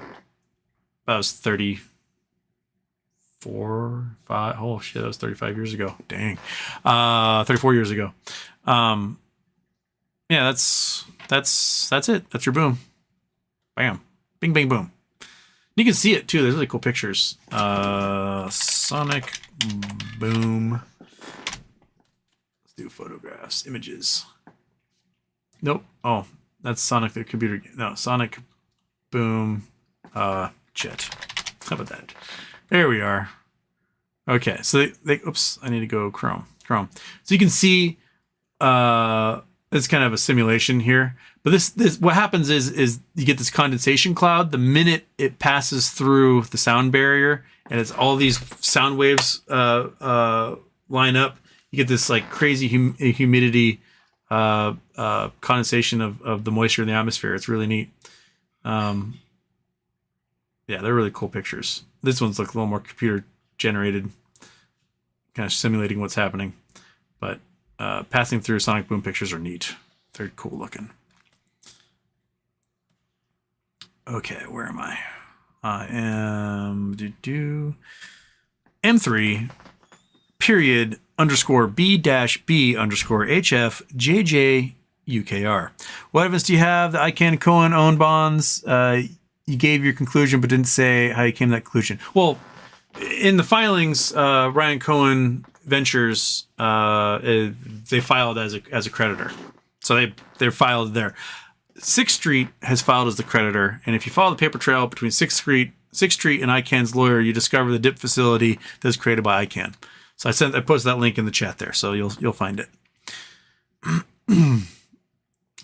[SPEAKER 1] was 34, 5. Oh shit, that was 35 years ago. Dang, 34 years ago. Yeah, that's it. That's your boom. Bam, bing, bang, boom. You can see it too. There's really cool pictures. Sonic boom. Do photographs, images. Nope. Oh, that's Sonic the computer. No, Sonic boom jet. How about that? There we are. Okay, so they oops, I need to go Chrome. So you can see it's kind of a simulation here. But this what happens is you get this condensation cloud the minute it passes through the sound barrier, and it's all these sound waves line up. You get this like crazy humidity condensation of the moisture in the atmosphere. It's really neat. Yeah, they're really cool pictures. This one's like a little more computer generated, kind of simulating what's happening. But passing through sonic boom pictures are neat. Very cool looking. Okay, where am I? I am M3 period _ B-B _ HF JJ UKR. What evidence do you have? The Icahn and Cohen owned bonds. You gave your conclusion, but didn't say how you came to that conclusion. Well, in the filings, Ryan Cohen Ventures, they filed as a creditor. So they're filed there. Sixth Street has filed as the creditor, and if you follow the paper trail between Sixth Street and Icahn's lawyer, you discover the dip facility that's created by Icahn. So I posted that link in the chat there, so you'll find it.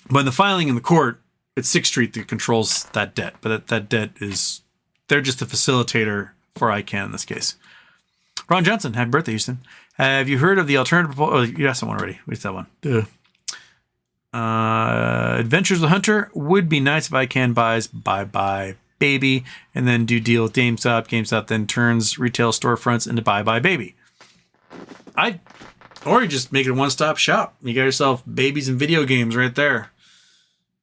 [SPEAKER 1] But in the filing in the court, it's Sixth Street that controls that debt, but that debt is, they're just the facilitator for Icahn in this case. Ron Johnson, happy birthday, Houston. Have you heard of the alternative proposal? Oh, you asked that one already. Where's that one? Duh. Adventures with Hunter would be nice if Icahn buys Bye Baby and then do deal with GameStop. GameStop then turns retail storefronts into Bye Baby. Or you just make it a one-stop shop. You got yourself babies and video games right there.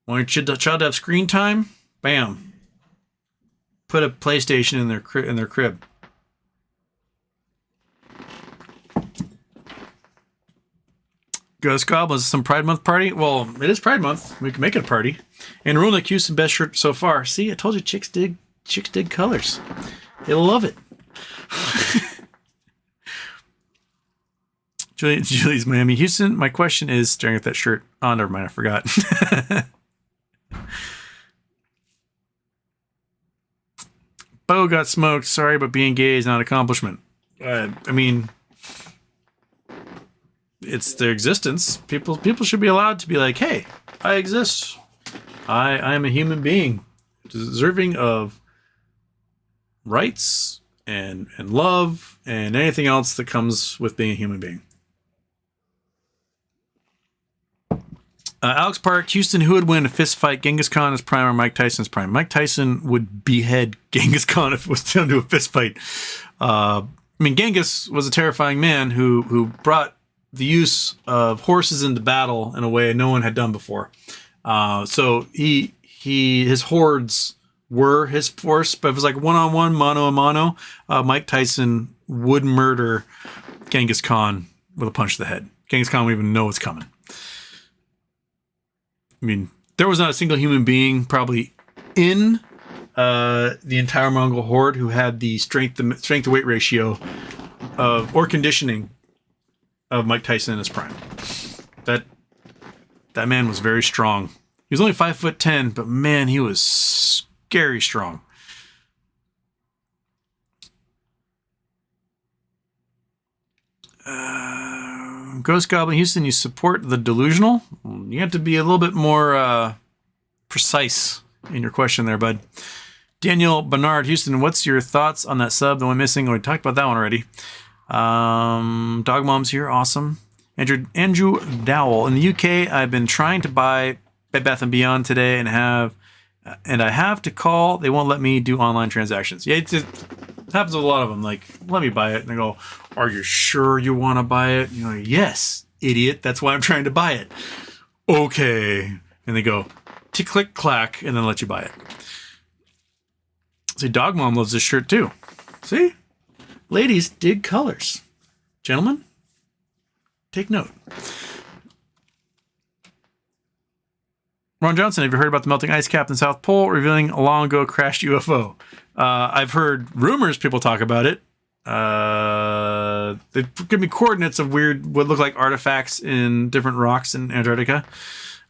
[SPEAKER 1] Want your child to have screen time? Bam. Put a PlayStation in their crib. Ghost Goblins, some Pride Month party? Well, it is Pride Month. We can make it a party. And Rulnick Houston, best shirt so far. See, I told you chicks dig colors. They'll love it. Julie's Miami. Houston, my question is, staring at that shirt. Oh, never mind, I forgot. Bo got smoked. Sorry, but being gay is not an accomplishment. I mean, it's their existence. People should be allowed to be like, hey, I exist. I am a human being, deserving of rights and love and anything else that comes with being a human being. Alex Park, Houston, who would win a fist fight, Genghis Khan is prime or Mike Tyson's prime? Mike Tyson would behead Genghis Khan if it was down to a fist fight. I mean, Genghis was a terrifying man who brought the use of horses into battle in a way no one had done before. So his hordes were his force, but if it was like one-on-one, mano-a-mano, Mike Tyson would murder Genghis Khan with a punch to the head. Genghis Khan wouldn't even know what's coming. I mean, there was not a single human being probably in the entire Mongol horde who had the strength to weight ratio or conditioning of Mike Tyson in his prime. That man was very strong. He was only 5'10", but man, he was scary strong. Ghost Goblin Houston, you support the delusional? You have to be a little bit more precise in your question there, bud. Daniel Bernard Houston, what's your thoughts on that sub? The one missing? We talked about that one already. Dog Mom's here, awesome. Andrew Dowell, in the UK, I've been trying to buy Bed Bath & Beyond today and I have to call. They won't let me do online transactions. Yeah, it happens with a lot of them. Like, let me buy it. And they go, are you sure you want to buy it? You know, yes, idiot. That's why I'm trying to buy it. Okay. And they go, tick, click, clack, and then let you buy it. See, Dog Mom loves this shirt too. See? Ladies dig colors. Gentlemen, take note. Ron Johnson, have you heard about the melting ice cap in the South Pole revealing a long ago crashed UFO? I've heard rumors, people talk about it. There could be coordinates of weird, what look like artifacts in different rocks in Antarctica.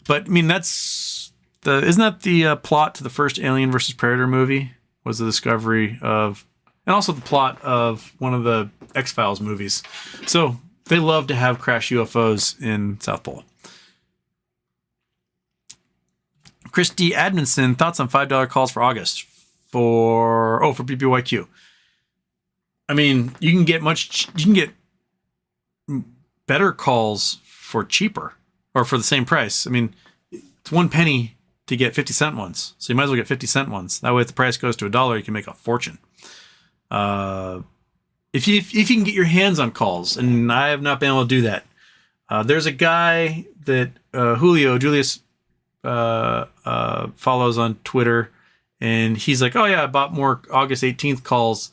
[SPEAKER 1] But, I mean, isn't that the plot to the first Alien vs. Predator movie? Was the discovery of, and also the plot of one of the X-Files movies. So, they love to have crashed UFOs in South Pole. Christy Admonson, thoughts on $5 calls for August for BBYQ. I mean, you can get better calls for cheaper or for the same price. I mean, it's 1 penny to get 50-cent ones. So you might as well get 50-cent ones. That way, if the price goes to $1, you can make a fortune. If you can get your hands on calls, and I have not been able to do that. There's a guy that Julius follows on Twitter, and he's like, oh yeah, I bought more August 18th calls,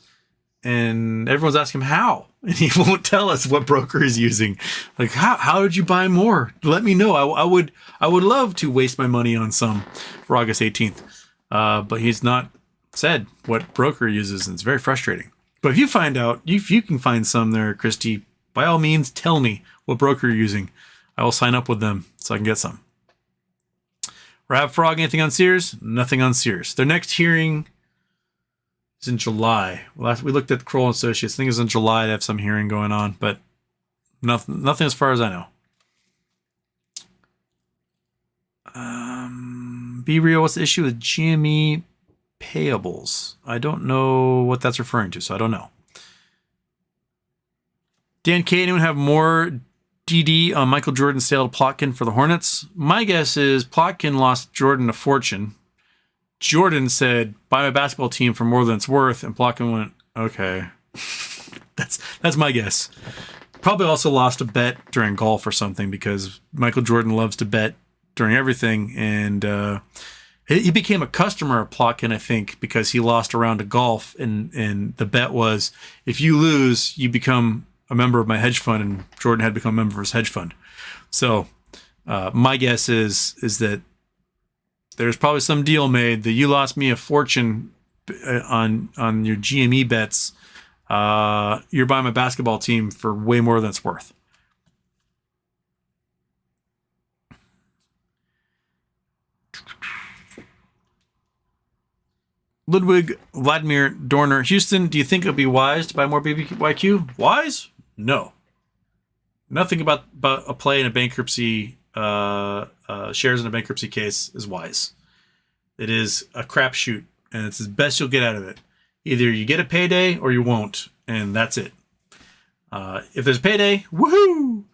[SPEAKER 1] and everyone's asking him how, and he won't tell us what broker he's using. Like, how did you buy more? Let me know. I would love to waste my money on some for August 18th, but he's not said what broker he uses, and it's very frustrating. But if you find out, if you can find some there, Christy, by all means, tell me what broker you're using. I will sign up with them so I can get some. Rab Frog, anything on Sears? Nothing on Sears. Their next hearing is in July. We looked at Kroll & Associates. I think it's in July. They have some hearing going on, but nothing as far as I know. Be real, what's the issue with GME payables? I don't know what that's referring to, so I don't know. Dan K, anyone have more DD on Michael Jordan's sale to Plotkin for the Hornets? My guess is Plotkin lost Jordan a fortune. Jordan said, buy my basketball team for more than it's worth, and Plotkin went, okay. That's my guess. Probably also lost a bet during golf or something, because Michael Jordan loves to bet during everything, and he became a customer of Plotkin, I think, because he lost a round of golf, and the bet was, if you lose, you become a member of my hedge fund, and Jordan had become a member of his hedge fund. So my guess is that there's probably some deal made that you lost me a fortune on your GME bets. You're buying my basketball team for way more than it's worth. Ludwig Vladimir Dorner, Houston, do you think it would be wise to buy more BBYQ? Wise? No. Nothing about a play in a bankruptcy, shares in a bankruptcy case is wise. It is a crapshoot, and it's the best you'll get out of it. Either you get a payday or you won't, and that's it. If there's a payday, woohoo!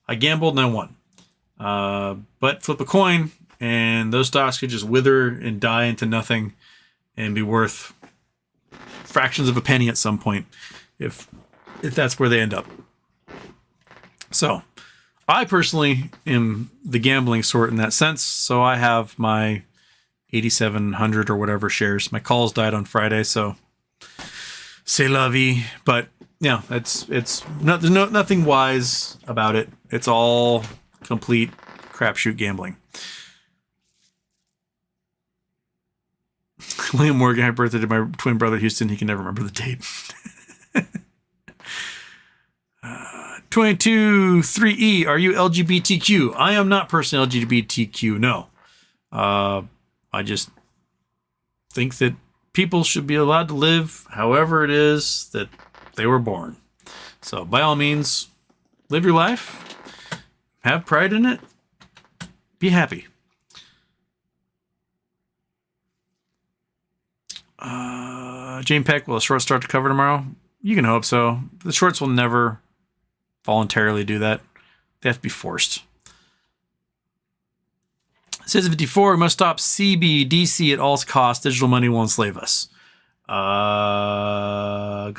[SPEAKER 1] I gambled and I won. But flip a coin, and those stocks could just wither and die into nothing and be worth fractions of a penny at some point, if that's where they end up. So, I personally am the gambling sort in that sense. So I have my 8,700 or whatever shares. My calls died on Friday, so c'est la vie. But yeah, there's nothing wise about it. It's all complete crapshoot gambling. William Morgan, happy birthday to my twin brother Houston. He can never remember the date. 22-3E, are you LGBTQ? I am not personally LGBTQ, no. I just think that people should be allowed to live however it is that they were born. So by all means, live your life, have pride in it, be happy. Jane Peck, will the shorts start to cover tomorrow? You can hope so. The shorts will never voluntarily do that. They have to be forced. Says 54, we must stop CBDC at all costs. Digital money will enslave us. Good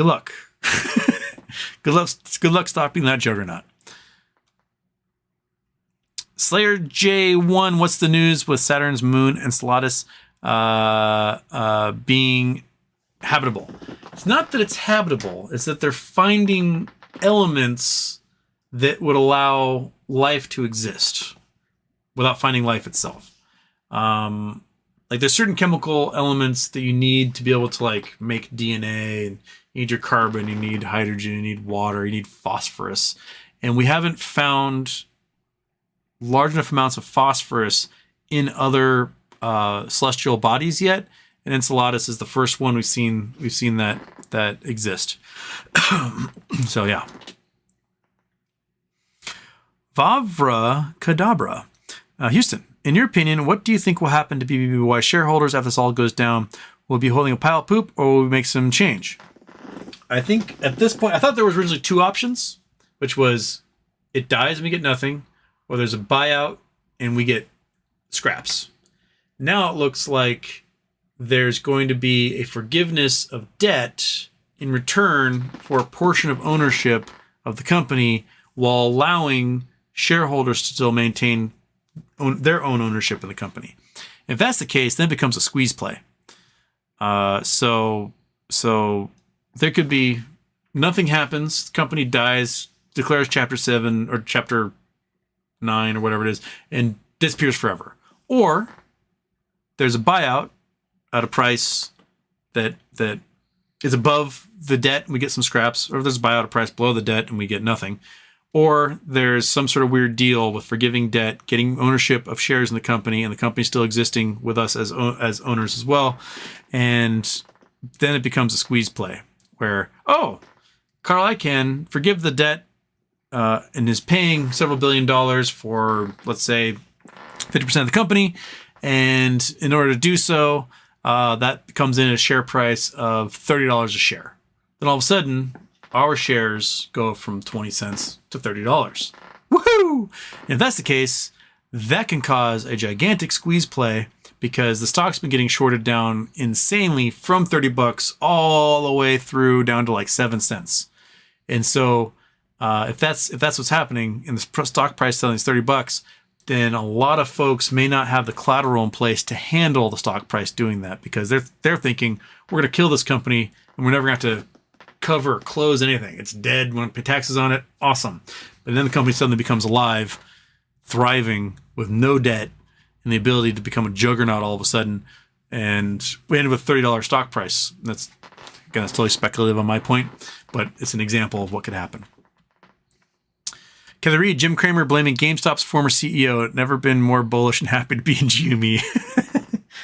[SPEAKER 1] luck. Good luck stopping that juggernaut. Slayer J1, what's the news with Saturn's moon Enceladus being habitable? It's not that it's habitable, it's that they're finding elements that would allow life to exist without finding life itself. Like there's certain chemical elements that you need to be able to like make DNA, and you need your carbon, you need hydrogen, you need water, you need phosphorus. And we haven't found large enough amounts of phosphorus in other celestial bodies yet. And Enceladus is the first one we've seen that exist. So yeah. Vavra Kadabra. Houston, in your opinion, what do you think will happen to BBBY shareholders after this all goes down? Will we be holding a pile of poop, or will we make some change? I think at this point, I thought there was originally two options, which was it dies and we get nothing, or there's a buyout and we get scraps. Now it looks like there's going to be a forgiveness of debt in return for a portion of ownership of the company, while allowing shareholders to still maintain their own ownership of the company. If that's the case, then it becomes a squeeze play. So there could be nothing happens, the company dies, declares Chapter 7 or Chapter 9 or whatever it is, and disappears forever. Or there's a buyout at a price that is above the debt and we get some scraps, or if there's a buyout price below the debt and we get nothing, or there's some sort of weird deal with forgiving debt, getting ownership of shares in the company, and the company still existing with us as owners as well, and then it becomes a squeeze play where, oh, Carl Icahn forgive the debt and is paying several $billion for, let's say, 50% of the company, and in order to do so, that comes in at a share price of $30 a share. Then all of a sudden, our shares go from 20 cents to $30. Woohoo! And if that's the case, that can cause a gigantic squeeze play because the stock's been getting shorted down insanely from $30 all the way through down to like 7 cents. And so if that's what's happening and the stock price selling is $30, then a lot of folks may not have the collateral in place to handle the stock price doing that because they're thinking we're going to kill this company and we're never going to have to cover or close anything. It's dead. When we pay taxes on it, awesome. But then the company suddenly becomes alive, thriving with no debt and the ability to become a juggernaut all of a sudden. And we ended with $30 stock price. That's totally speculative on my point, but it's an example of what could happen. Kelly Reed, Jim Cramer blaming GameStop's former CEO. Never been more bullish and happy to be in GME.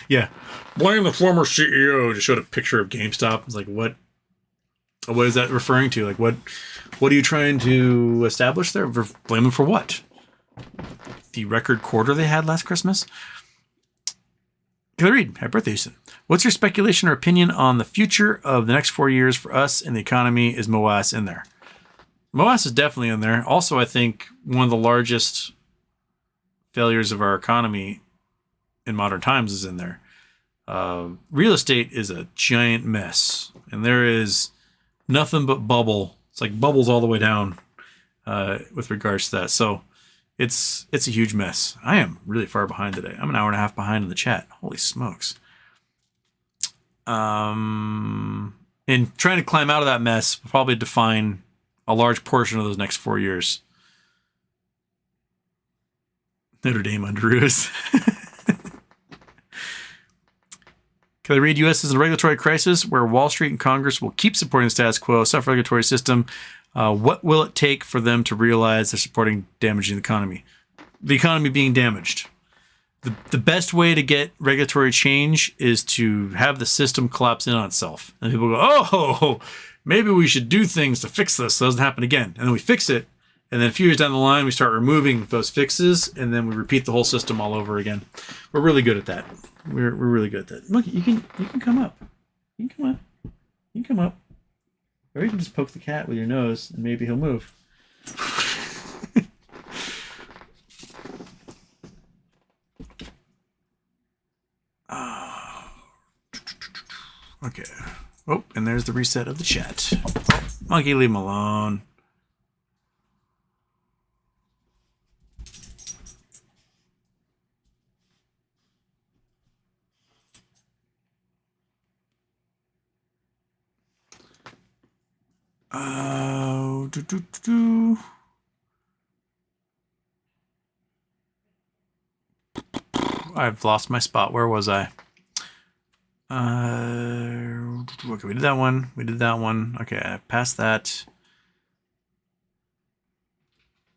[SPEAKER 1] Yeah. Blame the former CEO. Just showed a picture of GameStop. It's like, what is that referring to? Like, what are you trying to establish there? Blame them for what? The record quarter they had last Christmas? Kelly Reed, happy birthday, Houston. What's your speculation or opinion on the future of the next 4 years for us and the economy? Is MOAS in there? MOAS is definitely in there. Also, I think one of the largest failures of our economy in modern times is in there. Real estate is a giant mess, and there is nothing but bubble. It's like bubbles all the way down with regards to that. So it's a huge mess. I am really far behind today. I'm an hour and a half behind in the chat. Holy smokes. And trying to climb out of that mess will probably define a large portion of those next 4 years. Notre Dame underoos. Kelly Reed, U.S. is in a regulatory crisis where Wall Street and Congress will keep supporting the status quo, self-regulatory system. What will it take for them to realize they're supporting damaging the economy? The economy being damaged. The best way to get regulatory change is to have the system collapse in on itself. And people go, oh, maybe we should do things to fix this so it doesn't happen again. And then we fix it. And then a few years down the line, we start removing those fixes, and then we repeat the whole system all over again. We're really good at that. We're really good at that. Look, you can come up. You can come up. You can come up. Or you can just poke the cat with your nose, and maybe he'll move. Okay. Oh, and there's the reset of the chat. Oh, monkey, leave him alone. I've lost my spot. Where was I? Okay, we did that one. We did that one. Okay, I passed that.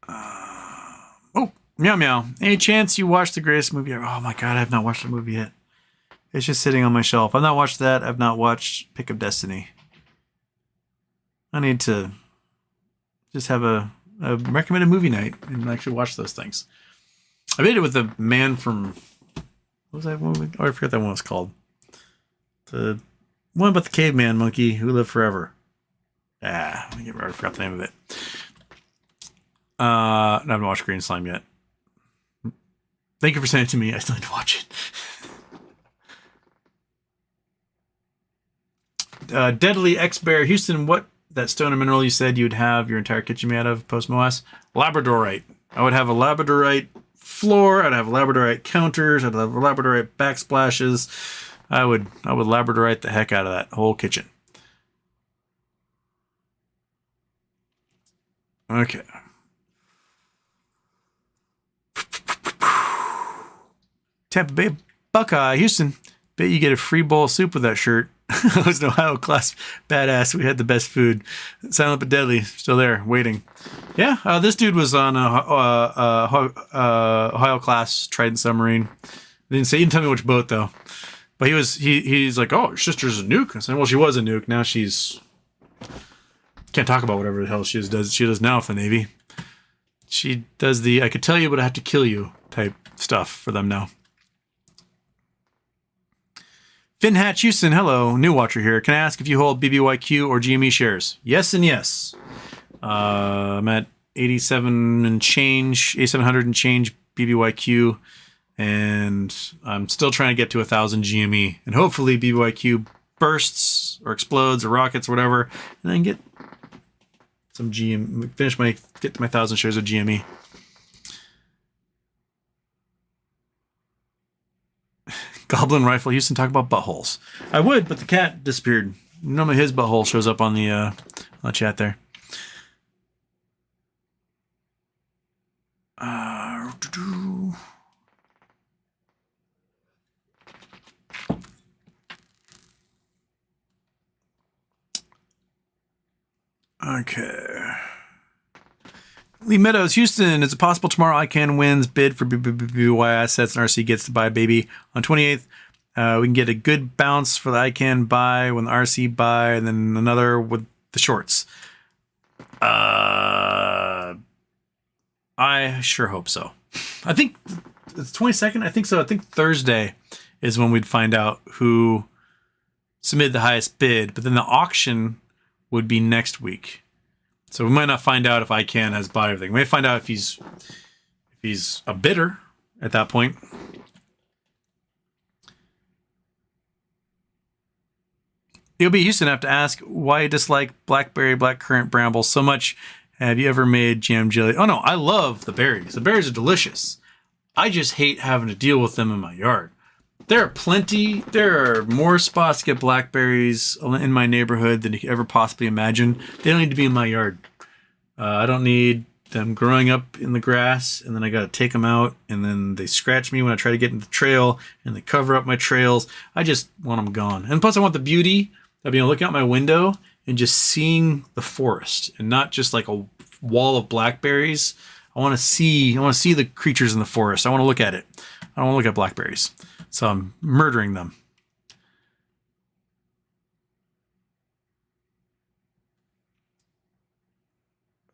[SPEAKER 1] Oh, meow meow. Any chance you watched the greatest movie ever? Oh my god, I have not watched the movie yet. It's just sitting on my shelf. I've not watched that. I've not watched Pick of Destiny. I need to just have a recommended movie night and actually watch those things. I made it with the man from... What was that movie? Oh, I forgot that one was called. The one about the caveman monkey who lived forever. I forgot the name of it. I haven't watched Green Slime yet. Thank you for sending it to me. I still need to watch it. Deadly X-Bear. Houston, what that stone or mineral you said you would have your entire kitchen made out of post-MOAS? Labradorite. I would have a labradorite floor. I'd have labradorite counters. I'd have labradorite backsplashes. I would labradorite the heck out of that whole kitchen. Okay. Tampa Bay Buckeye, Houston. Bet you get a free bowl of soup with that shirt. I was an Ohio class badass. We had the best food. Silent but deadly, still there, waiting. Yeah, this dude was on a Ohio class Trident submarine. He didn't tell me which boat though. But he's like, oh, your sister's a nuke. I said, well, she was a nuke. Now she's can't talk about whatever the hell she does now for the Navy. She does the I could tell you, but I have to kill you type stuff for them now. Finn Hatch Houston, hello, new watcher here. Can I ask if you hold BBYQ or GME shares? Yes and yes. I'm at 87 and change, 8,700 and change BBYQ, and I'm still trying to get to 1,000 GME. And hopefully BBYQ bursts or explodes or rockets or whatever, and then get some GME, get to my 1,000 shares of GME. Goblin Rifle Houston, talk about buttholes. I would, but the cat disappeared. Normally his butthole shows up on the chat there. Okay. Lee Meadows, Houston, is it possible tomorrow Icahn wins bid for BBBY assets and RC gets to buy baby on 28th? We can get a good bounce for the Icahn buy when the RC buy, and then another with the shorts. I sure hope so. I think it's 22nd. I think so. I think Thursday is when we'd find out who submitted the highest bid, but then the auction would be next week. So we might not find out if Icahn has bought everything. We may find out if he's a bidder at that point. You'll be Houston. I have to ask why you dislike blackberry, blackcurrant, bramble so much. Have you ever made jam jelly? Oh no, I love the berries. The berries are delicious. I just hate having to deal with them in my yard. There are plenty. There are more spots to get blackberries in my neighborhood than you could ever possibly imagine. They don't need to be in my yard. I don't need them growing up in the grass, and then I got to take them out, and then they scratch me when I try to get into the trail, and they cover up my trails. I just want them gone. And plus, I want the beauty of being able to look out my window and just seeing the forest, and not just like a wall of blackberries. I want to see the creatures in the forest. I want to look at it. I don't want to look at blackberries. So I'm murdering them.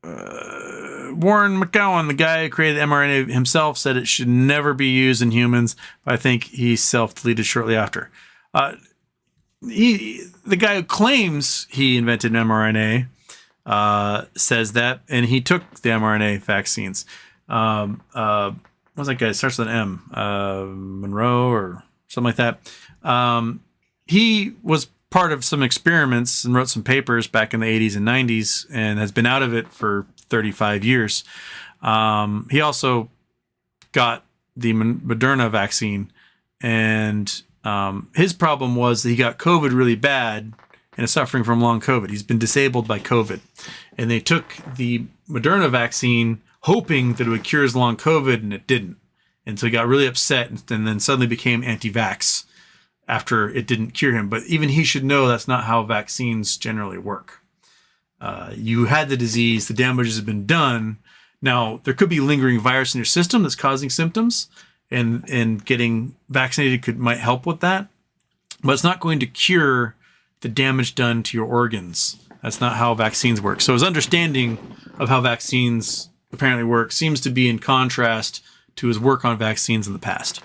[SPEAKER 1] Warren McGowan, the guy who created mRNA himself, said it should never be used in humans, but I think he self-deleted shortly after. The guy who claims he invented mRNA says that, and he took the mRNA vaccines. What's that guy? It starts with an M. Monroe or something like that. He was part of some experiments and wrote some papers back in the 80s and 90s and has been out of it for 35 years. He also got the Moderna vaccine, and his problem was that he got COVID really bad and is suffering from long COVID. He's been disabled by COVID. And they took the Moderna vaccine hoping that it would cure his long COVID, and it didn't. And so he got really upset and then suddenly became anti-vax after it didn't cure him. But even he should know that's not how vaccines generally work. You had the disease, the damage has been done. Now, there could be lingering virus in your system that's causing symptoms, and getting vaccinated might help with that. But it's not going to cure the damage done to your organs. That's not how vaccines work. So his understanding of how vaccines apparently work seems to be in contrast to his work on vaccines in the past.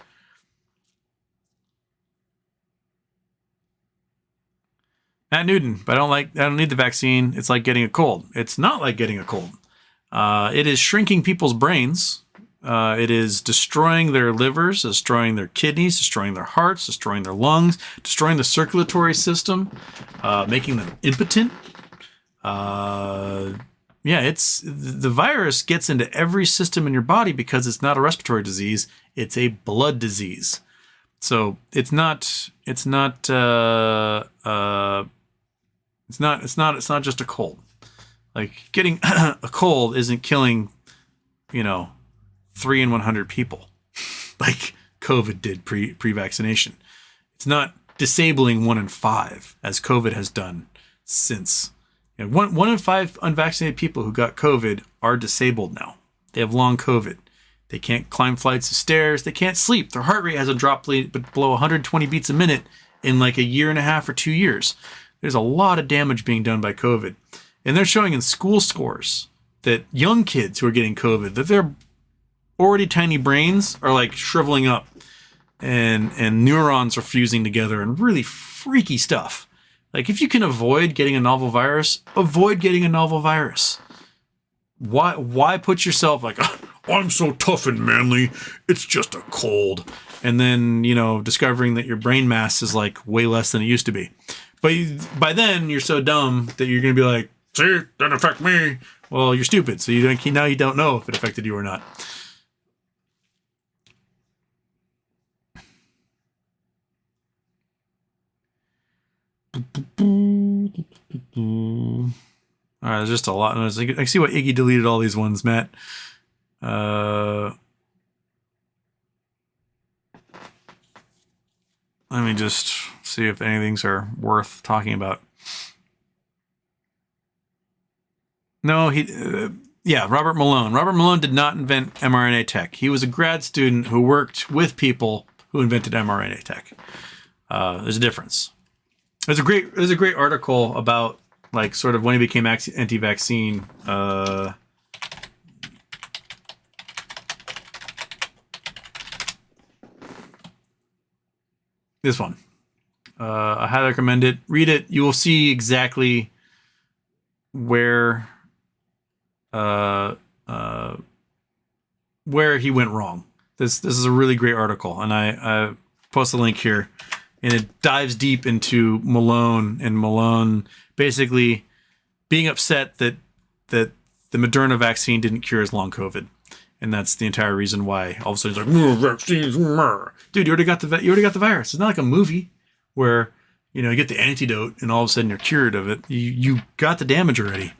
[SPEAKER 1] Matt Newton, but I don't need the vaccine. It's like getting a cold. It's not like getting a cold. It is shrinking people's brains. It is destroying their livers, destroying their kidneys, destroying their hearts, destroying their lungs, destroying the circulatory system, making them impotent. It's the virus gets into every system in your body because it's not a respiratory disease; it's a blood disease. So it's not just a cold. Like getting a cold isn't killing, 3 in 100 people, like COVID did pre-vaccination. It's not disabling 1 in 5, as COVID has done since. You know, one in 5 unvaccinated people who got COVID are disabled now. They have long COVID. They can't climb flights of stairs. They can't sleep. Their heart rate hasn't dropped below 120 beats a minute in like a year and a half or 2 years. There's a lot of damage being done by COVID. And they're showing in school scores that young kids who are getting COVID, that their already tiny brains are like shriveling up and neurons are fusing together and really freaky stuff. Like, if you can avoid getting a novel virus, avoid getting a novel virus. Why put yourself like, oh, I'm so tough and manly, it's just a cold. And then, you know, discovering that your brain mass is like way less than it used to be. But by then, you're so dumb that you're going to be like, see, it didn't affect me. Well, you're stupid. So now you don't know if it affected you or not. All right, there's just a lot. I see why Iggy deleted all these ones, Matt. Let me just see if anything's are worth talking about. No, Robert Malone. Robert Malone did not invent mRNA tech. He was a grad student who worked with people who invented mRNA tech. There's a difference. There's a great article about like sort of when he became anti-vaccine. This one. I highly recommend it. Read it. You will see exactly where he went wrong. This is a really great article, and I post a link here, and it dives deep into Malone basically being upset that the Moderna vaccine didn't cure his long COVID. And that's the entire reason why all of a sudden he's like, vaccines, dude, you already got the virus. It's not like a movie where, you know, you get the antidote and all of a sudden you're cured of it. You got the damage already.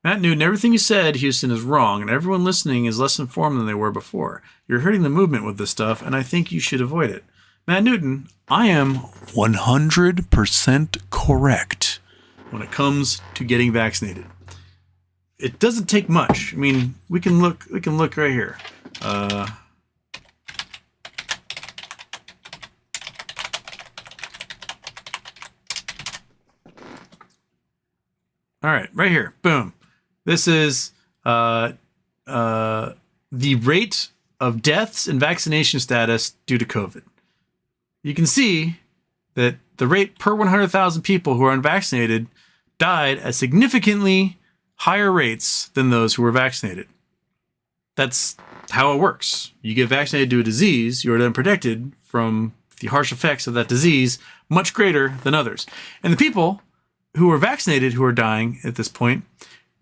[SPEAKER 1] Matt Newton, everything you said, Houston, is wrong, and everyone listening is less informed than they were before. You're hurting the movement with this stuff, and I think you should avoid it. Matt Newton, I am 100% correct when it comes to getting vaccinated. It doesn't take much. I mean, we can look right here. All right, right here. Boom. This is the rate of deaths and vaccination status due to COVID. You can see that the rate per 100,000 people who are unvaccinated died at significantly higher rates than those who were vaccinated. That's how it works. You get vaccinated to a disease, you are then protected from the harsh effects of that disease much greater than others. And the people who are vaccinated who are dying at this point,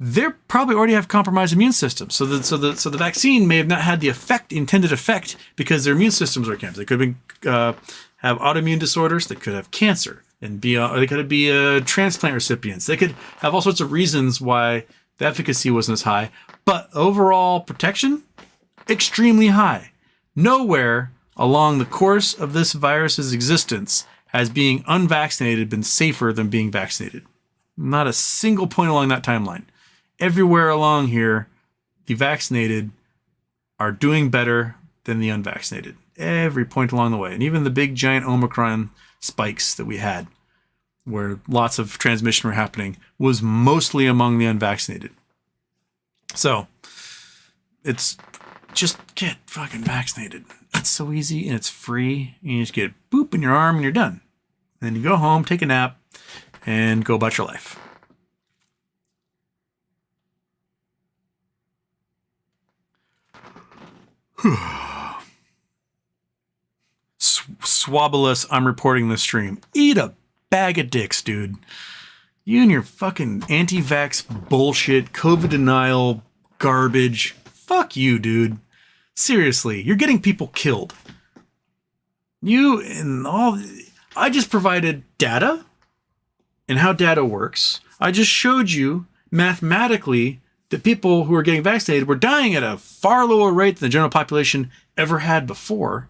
[SPEAKER 1] they probably already have compromised immune systems. So the vaccine may have not had the intended effect because their immune systems are cancer. They could have autoimmune disorders. They could have cancer and they could be transplant recipients. They could have all sorts of reasons why the efficacy wasn't as high, but overall protection, extremely high. Nowhere along the course of this virus's existence has being unvaccinated been safer than being vaccinated. Not a single point along that timeline. Everywhere along here, the vaccinated are doing better than the unvaccinated. Every point along the way. And even the big giant Omicron spikes that we had, where lots of transmission were happening, was mostly among the unvaccinated. So, it's just get fucking vaccinated. It's so easy and it's free. You just get boop in your arm and you're done. Then you go home, take a nap, and go about your life. Swabulous, I'm reporting this stream. Eat a bag of dicks, dude. You and your fucking anti-vax bullshit, COVID denial garbage. Fuck you, dude. Seriously, you're getting people killed. You and all... I just provided data and how data works. I just showed you mathematically that people who are getting vaccinated were dying at a far lower rate than the general population ever had before.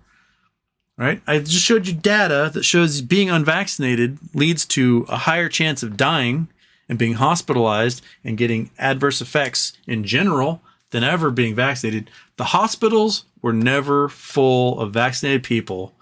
[SPEAKER 1] Right? I just showed you data that shows being unvaccinated leads to a higher chance of dying and being hospitalized and getting adverse effects in general than ever being vaccinated. The hospitals were never full of vaccinated people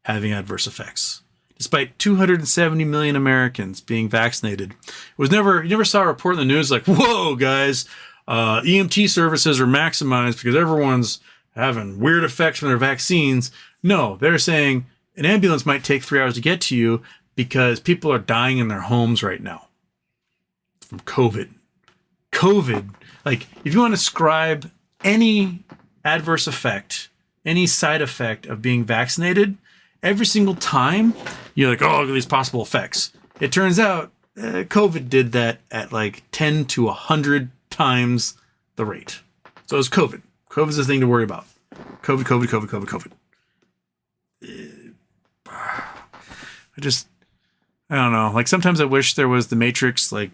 [SPEAKER 1] having adverse effects. Despite 270 million Americans being vaccinated, you never saw a report in the news like, whoa, guys, EMT services are maximized because everyone's having weird effects from their vaccines. No, they're saying an ambulance might take 3 hours to get to you because people are dying in their homes right now from COVID. COVID, like if you want to describe any adverse effect, any side effect of being vaccinated, every single time you're like, oh, look at these possible effects. It turns out COVID did that at like 10 to 100 times the rate. So it's COVID. COVID's the thing to worry about. COVID. I don't know. Like sometimes I wish there was the Matrix like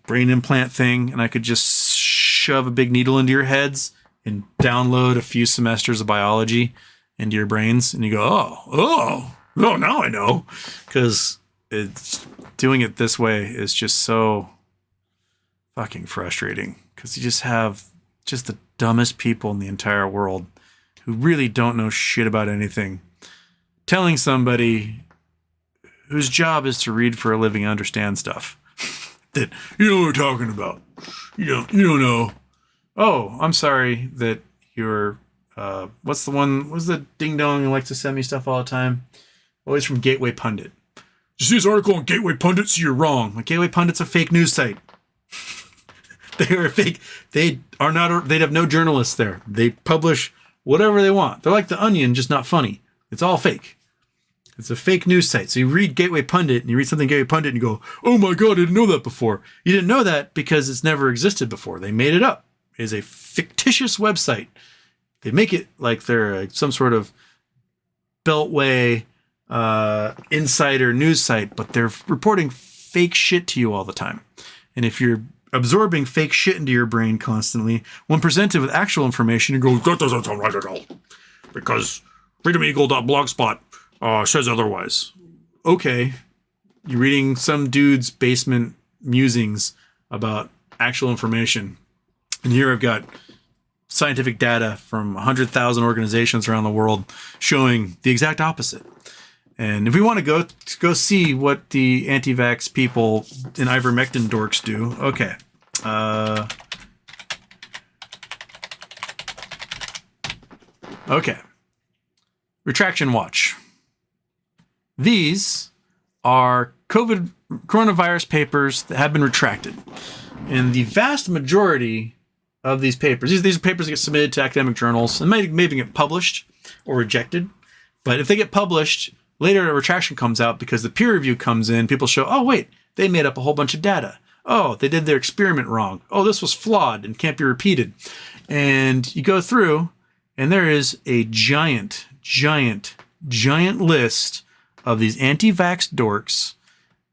[SPEAKER 1] brain implant thing and I could just shove a big needle into your heads and download a few semesters of biology into your brains and you go, oh, now I know. Because it's doing it this way is just so fucking frustrating because you just have just the dumbest people in the entire world who really don't know shit about anything telling somebody whose job is to read for a living and understand stuff that you know what we're talking about. You don't know. Oh, I'm sorry that you're what's the ding dong who likes to send me stuff all the time? Always from Gateway Pundit. Did you see this article on Gateway Pundit? So you're wrong. Like Gateway Pundit's a fake news site. They are fake. They have no journalists there. They publish whatever they want. They're like The Onion, just not funny. It's all fake. It's a fake news site. So you read Gateway Pundit and you read something Gateway Pundit and you go, oh my God, I didn't know that before. You didn't know that because it's never existed before. They made it up. It is a fictitious website. They make it like they're some sort of Beltway insider news site, but they're reporting fake shit to you all the time. And if you're absorbing fake shit into your brain constantly, when presented with actual information, you go, that doesn't sound right at all. Because freedomeagle.blogspot says otherwise. Okay, you're reading some dude's basement musings about actual information. And here I've got scientific data from 100,000 organizations around the world showing the exact opposite. And if we want to go see what the anti-vax people and ivermectin dorks do, okay. Okay. Retraction Watch. These are coronavirus papers that have been retracted. And the vast majority of these papers, these papers get submitted to academic journals and maybe get published or rejected. But if they get published, later a retraction comes out because the peer review comes in. People show, oh, wait, they made up a whole bunch of data. Oh, they did their experiment wrong. Oh, this was flawed and can't be repeated. And you go through, and there is a giant list of these anti-vax dorks,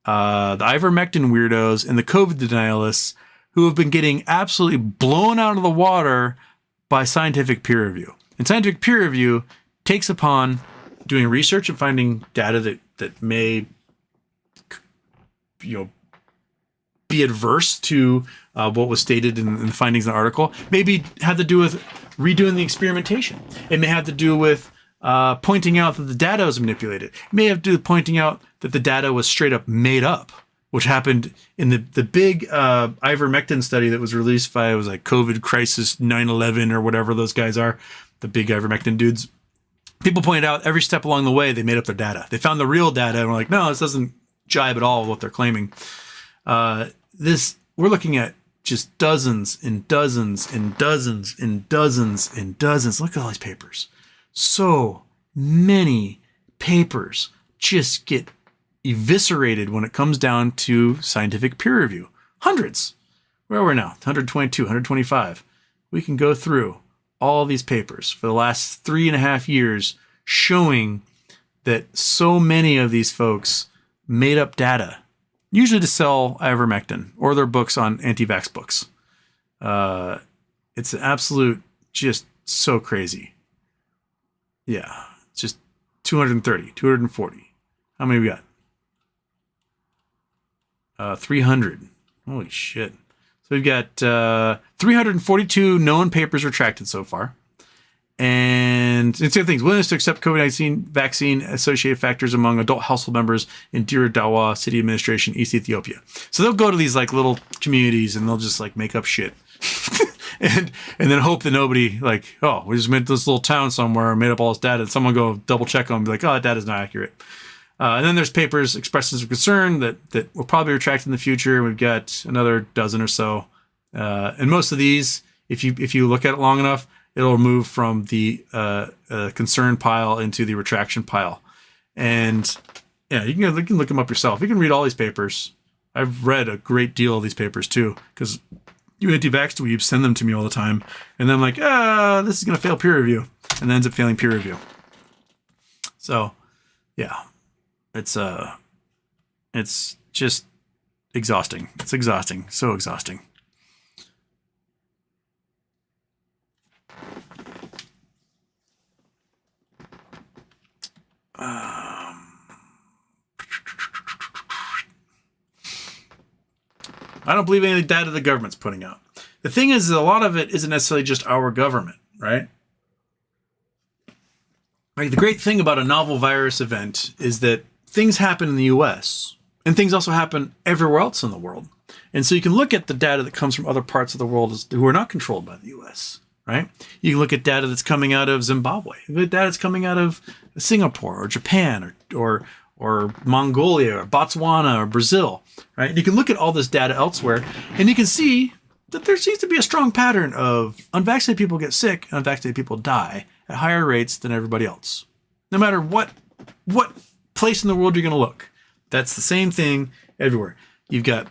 [SPEAKER 1] the ivermectin weirdos, and the COVID denialists who have been getting absolutely blown out of the water by scientific peer review. And scientific peer review takes upon doing research and finding data that may, be adverse to what was stated in the findings of the article. Maybe have to do with redoing the experimentation. It may have to do with pointing out that the data was manipulated. It may have to do with pointing out that the data was straight up made up, which happened in the big ivermectin study that was released by, it was like COVID Crisis 9/11 or whatever those guys are, the big ivermectin dudes. People pointed out every step along the way they made up their data. They found the real data and were like, no, this doesn't jibe at all with what they're claiming. We're looking at just dozens and dozens and dozens and dozens and dozens. Look at all these papers. So many papers just get eviscerated when it comes down to scientific peer review. Hundreds. Where are we now? 122, 125. We can go through all these papers for the last 3.5 years showing that so many of these folks made up data, usually to sell ivermectin or their books on anti-vax books. It's an absolute, just so crazy. Yeah, it's just 230, 240. How many we got? 300. Holy shit. So we've got 342 known papers retracted so far. And it's the things, willingness to accept COVID-19 vaccine associated factors among adult household members in Dire Dawa City Administration, East Ethiopia. So they'll go to these like little communities and they'll just like make up shit. and then hope that nobody like, oh, we just made this little town somewhere and made up all this data, and someone go double check them and be like, oh, that data's not accurate. And then there's papers expressions of concern that will probably retract in the future. We've got another dozen or so. And most of these, if you look at it long enough, it'll move from the concern pile into the retraction pile. And yeah, you can look them up yourself. You can read all these papers. I've read a great deal of these papers too, because you anti-vax dweebs send them to me all the time. And then I'm like, this is going to fail peer review. And then ends up failing peer review. So yeah, it's just exhausting. It's exhausting. So exhausting. I don't believe any of the data the government's putting out. The thing is, a lot of it isn't necessarily just our government, right? Like the great thing about a novel virus event is that things happen in the US and things also happen everywhere else in the world. And so you can look at the data that comes from other parts of the world who are not controlled by the US, right? You can look at data that's coming out of Zimbabwe, you can look at data that's coming out of Singapore or Japan or Mongolia or Botswana or Brazil, right? And you can look at all this data elsewhere and you can see that there seems to be a strong pattern of unvaccinated people get sick and unvaccinated people die at higher rates than everybody else. No matter what place in the world you're going to look, that's the same thing everywhere. You've got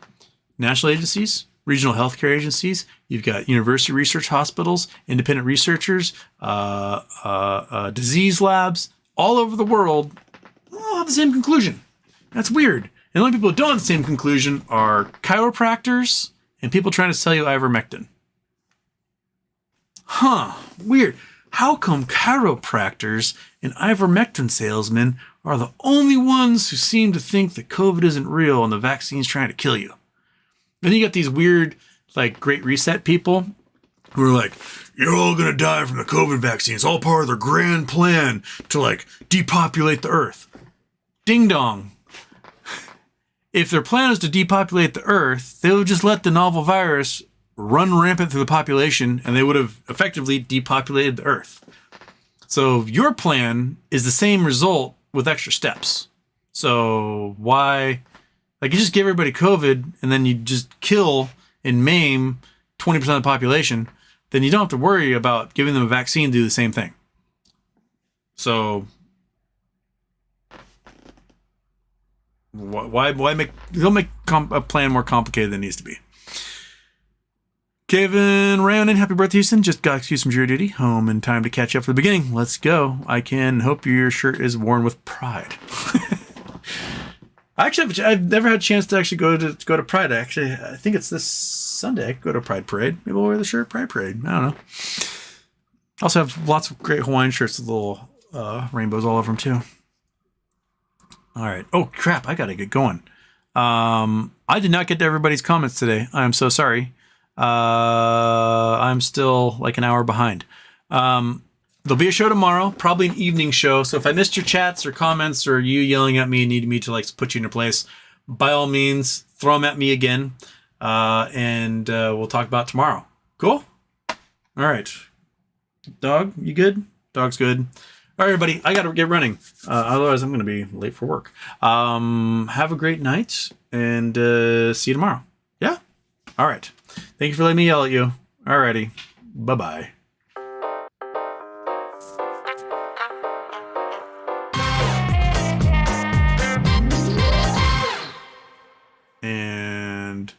[SPEAKER 1] national agencies, regional healthcare agencies, you've got university research hospitals, independent researchers, disease labs, all over the world all have the same conclusion. That's weird. And the only people who don't have the same conclusion are chiropractors and people trying to sell you ivermectin. Huh, weird. How come chiropractors and ivermectin salesmen are the only ones who seem to think that COVID isn't real and the vaccine's trying to kill you? Then you got these weird, like, Great Reset people who are like, you're all going to die from the COVID vaccine. It's all part of their grand plan to, like, depopulate the earth. Ding dong. If their plan is to depopulate the earth, they would just let the novel virus run rampant through the population and they would have effectively depopulated the earth. So your plan is the same result with extra steps. So why, like, you just give everybody COVID and then you just kill and maim 20% of the population, then you don't have to worry about giving them a vaccine to do the same thing. So why make, they'll make a plan more complicated than it needs to be. Kevin Rayonen, happy birthday, Houston. Just got excused from jury duty. Home in time to catch up for the beginning. Let's go. I can hope your shirt is worn with pride. I've never had a chance to actually go to Pride. I think it's this Sunday. I could go to Pride Parade. Maybe we'll wear the shirt Pride Parade. I don't know. I also have lots of great Hawaiian shirts with little rainbows all over them too. All right. Oh crap! I gotta get going. I did not get to everybody's comments today. I'm so sorry. I'm still like an hour behind. There'll be a show tomorrow, probably an evening show. So if I missed your chats or comments or you yelling at me and needing me to like put you in your place, by all means, throw them at me again. And we'll talk about it tomorrow. Cool? All right. Dog, you good? Dog's good. All right, everybody, I got to get running. Otherwise, I'm going to be late for work. Have a great night and see you tomorrow. Yeah? All right. Thank you for letting me yell at you. All righty. Bye-bye.